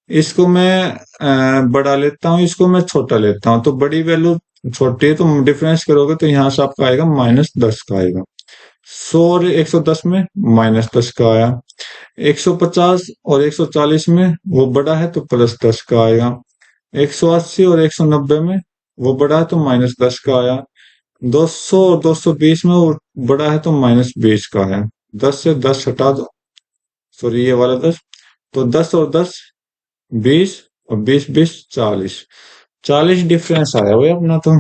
इसको मैं बड़ा लेता हूँ, इसको मैं छोटा लेता हूँ, तो बड़ी वैल्यू छोटी है, तो डिफरेंस करोगे तो यहाँ से आपका आएगा -10 का आएगा। 100 और 110 में -10 का आया। 150 और 140 में वो बड़ा है तो +10 का आएगा। 180 और 190 में वो बड़ा है तो -10 का आया। 200 और 220 में वो बड़ा है तो -20 का है। 10 से 10 हटा दो, सॉरी ये वाला 10, तो 10 और 10 20, और 20 20 40, 40 डिफरेंस आया भाई अपना तो।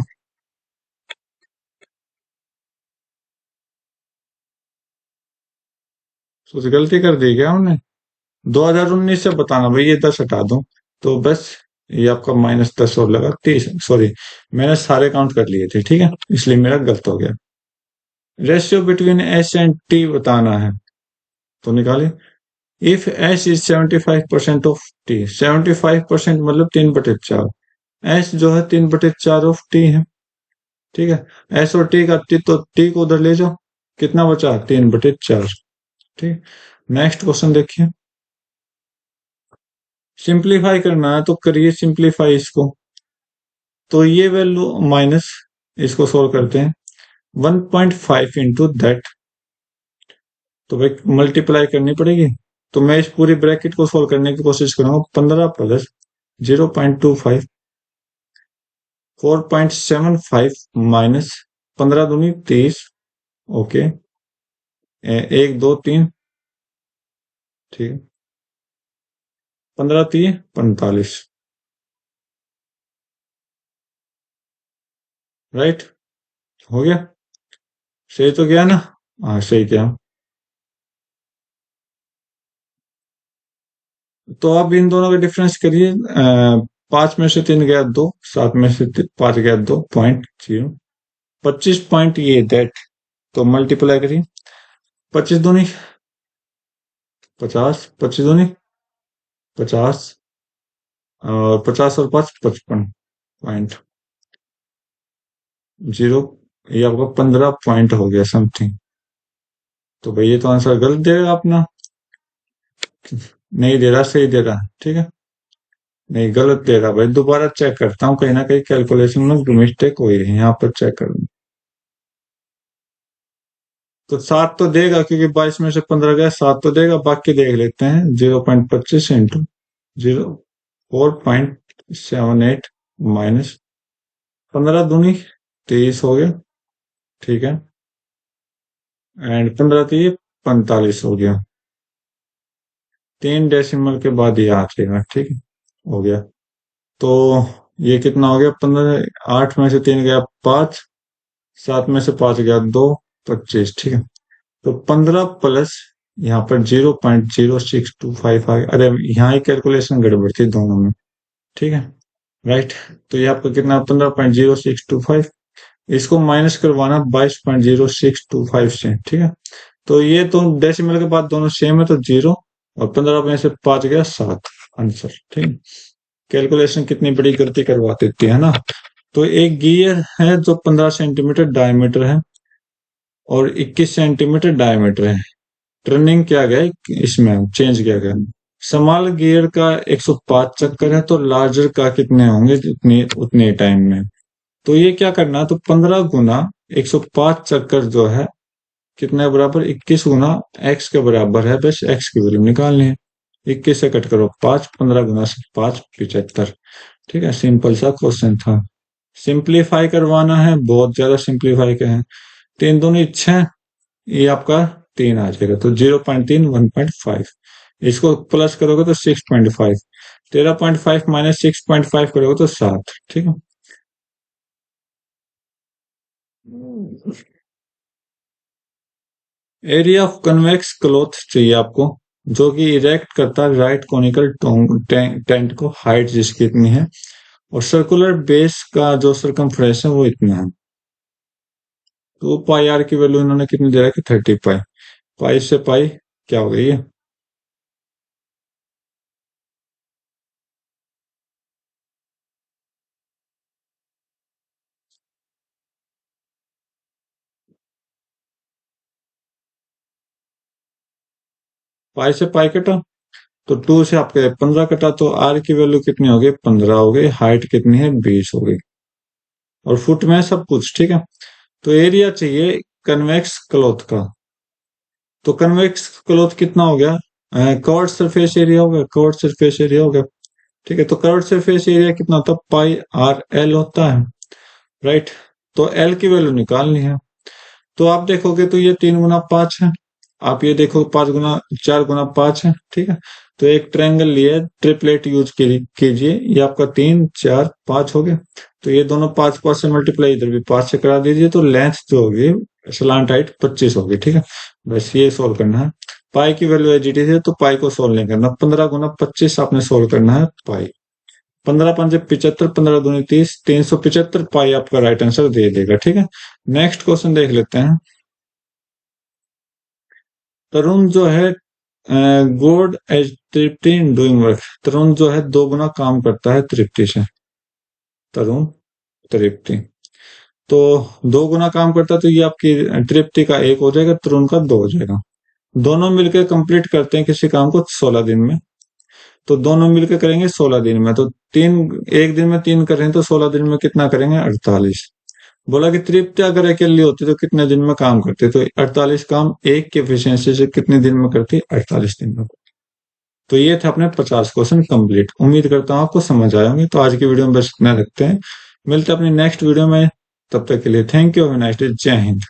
कुछ गलती कर दी क्या हमने? 2019 से बताना भाई, ये 10 हटा दो, तो बस ये आपका -10 और लगा 30, सॉरी मैंने सारे काउंट कर लिए थे, ठीक है, इसलिए मेरा गलत हो गया। Ratio between S and T बताना है, तो निकाले। If S is 75% of T, 75% मतलब 3/4, एस जो है 3/4 ऑफ टी है, ठीक है। एस और टी का टी, तो टी को उधर ले जाओ, कितना बचा? 3/4, ठीक। नेक्स्ट क्वेश्चन देखिए, सिंप्लीफाई करना है तो करिए सिंप्लीफाई इसको। तो ये वैल्यू माइनस, इसको सोल्व करते हैं, 1.5 इंटू दैट, तो भाई मल्टीप्लाई करनी पड़ेगी। तो मैं इस पूरी ब्रैकेट को सोल्व करने की कोशिश करूंगा, 15 प्लस 0.25, 4.75 माइनस 15 दूनी 30, ओके, 1 2 3, ठीक है, 15 3 45, राइट, हो गया, सही तो गया ना? हाँ सही गया। तो आप इन दोनों का डिफरेंस करिए, 5 में से 3 गया 2, 7 में से 5 गया 2, 0.0, 25 पॉइंट ये दैट, तो मल्टीप्लाई करिए, 25 दूनी 50, 25 दूनी 50, और 50 और 5 55.0, ये आपका 15 पॉइंट हो गया समथिंग। तो भाई ये तो आंसर गलत देगा अपना, नहीं दे रहा, सही दे रहा, ठीक है, नहीं गलत दे रहा भाई, दोबारा चेक करता हूँ, कहीं ना कहीं कैलकुलेशन में मिस्टेक हुई है, यहाँ पर चेक कर। तो 7 तो देगा क्योंकि 22 में से 15 गया, 7 तो देगा, बाकी देख लेते हैं, 0.25 इंटू 0 4.78 माइनस 15 दूनी 23 हो गया, ठीक है, एंड 15 3 45 हो गया। 3 डेसिमल के बाद ये आ जाएगा, ठीक है, हो गया। तो ये कितना हो गया, 15, 8 में से 3 गया 5, 7 में से 5 गया 2, 25, ठीक है। तो 15 प्लस यहाँ पर 0.0625 आ गया। अरे यहाँ ही कैलकुलेशन गड़बड़ थी दोनों में, ठीक है, राइट। तो ये आपका कितना 15.0625, इसको माइनस करवाना 22.0625 से, ठीक है। तो ये तो डेसिमल के बाद दोनों सेम है, तो 0 और 15 में से 5 गया 7, आंसर, ठीक है। कैलकुलेशन कितनी बड़ी गलती करवा देती है ना। तो एक गियर है जो 15 सेंटीमीटर डायमीटर है और 21 सेंटीमीटर डायमीटर है। टर्निंग किया गया है, इसमें चेंज किया गया। स्मॉल गियर का 105 चक्कर है, तो लार्जर का कितने होंगे उतने उतने टाइम में। तो ये क्या करना है, तो 15 गुना 105 चक्कर जो है कितने बराबर, 21 गुना x के बराबर है, बस x की वैल्यू निकालनी है। 21 से कट करो 5, 15 गुना से 5 75, ठीक है। सिंपल सा क्वेश्चन था। सिंप्लीफाई करवाना है, बहुत ज्यादा सिंप्लीफाई का है। 3 दूनी 6, ये आपका 3 आ जाएगा, तो 0.3 1.5, इसको प्लस करोगे तो 6.5, 13.5 माइनस 6.5 करोगे तो 7, ठीक है। एरिया ऑफ कन्वेक्स क्लॉथ चाहिए आपको, जो कि इरेक्ट करता है राइट कोनिकल टेंट को, हाइट जिसकी इतनी है, और सर्कुलर बेस का जो सरकमफ्रेंस है वो इतना है। तो पाई आर की वैल्यू इन्होंने कितनी दे रखी, 30 पाई। पाई से पाई क्या हो गई है, पाई से पाई कटा तो 2 से आपके 15 कटा, तो आर की वैल्यू कितनी हो गई, 15 हो गई। हाइट कितनी है, 20 हो गई, और फुट में सब कुछ, ठीक है। तो एरिया चाहिए कन्वेक्स क्लॉथ का, तो कन्वेक्स क्लॉथ कितना हो गया, कर्व्ड सरफेस एरिया हो गया, कर्व्ड सरफेस एरिया हो गया, ठीक है। तो कर्व्ड सरफेस एरिया कितना होता है, पाई आर एल होता है, राइट। तो एल की वैल्यू निकालनी है। तो आप देखोगे तो ये 3 गुना 5 है, आप ये देखो 5 गुना 4 गुना 5 है, ठीक है। तो एक ट्रायंगल लिए, ट्रिपलेट यूज कीजिए, ये आपका 3 4 5 हो गया। तो ये दोनों 5 5 से मल्टीप्लाई इधर भी 5 से करा दीजिए, तो लेंथ जो होगी स्लांट हाइट 25 होगी, ठीक है। बस ये सोल्व करना है। पाई की वैल्यू एजीटी है, तो पाई को सोल्व नहीं करना, 15 गुना 25 आपने सोल्व करना है पाई। 15 पंजे 75, 15 दूनी 30, 375 पाई आपका राइट आंसर दे देगा, ठीक है। नेक्स्ट क्वेश्चन देख लेते हैं। तरुण जो है good as Tripti in doing work, Tarun जो है 2 गुना काम करता है तृप्ति से, तरुण तृप्ति, तो 2 गुना काम करता है, तो ये आपकी तृप्ति का 1 हो जाएगा, तरुण का 2 हो जाएगा। दोनों मिलकर कंप्लीट करते हैं किसी काम को 16 दिन में, तो दोनों मिलकर करेंगे 16 दिन में, तो 3 एक दिन में 3 कर रहे हैं, तो 16 दिन में कितना करेंगे, 48। बोला कि तृप्ति अगर अकेली होती तो कितने दिन में काम करते, तो 48 काम एक की एफिशिएंसी से कितने दिन में करती, 48 दिन में। तो ये थे अपने 50 क्वेश्चन कंप्लीट। उम्मीद करता हूँ आपको समझ आए होंगे। तो आज की वीडियो में बस इतना रखते हैं, मिलते हैं अपनी नेक्स्ट वीडियो में, तब तक के लिए thank you, have a nice day, जय हिंद।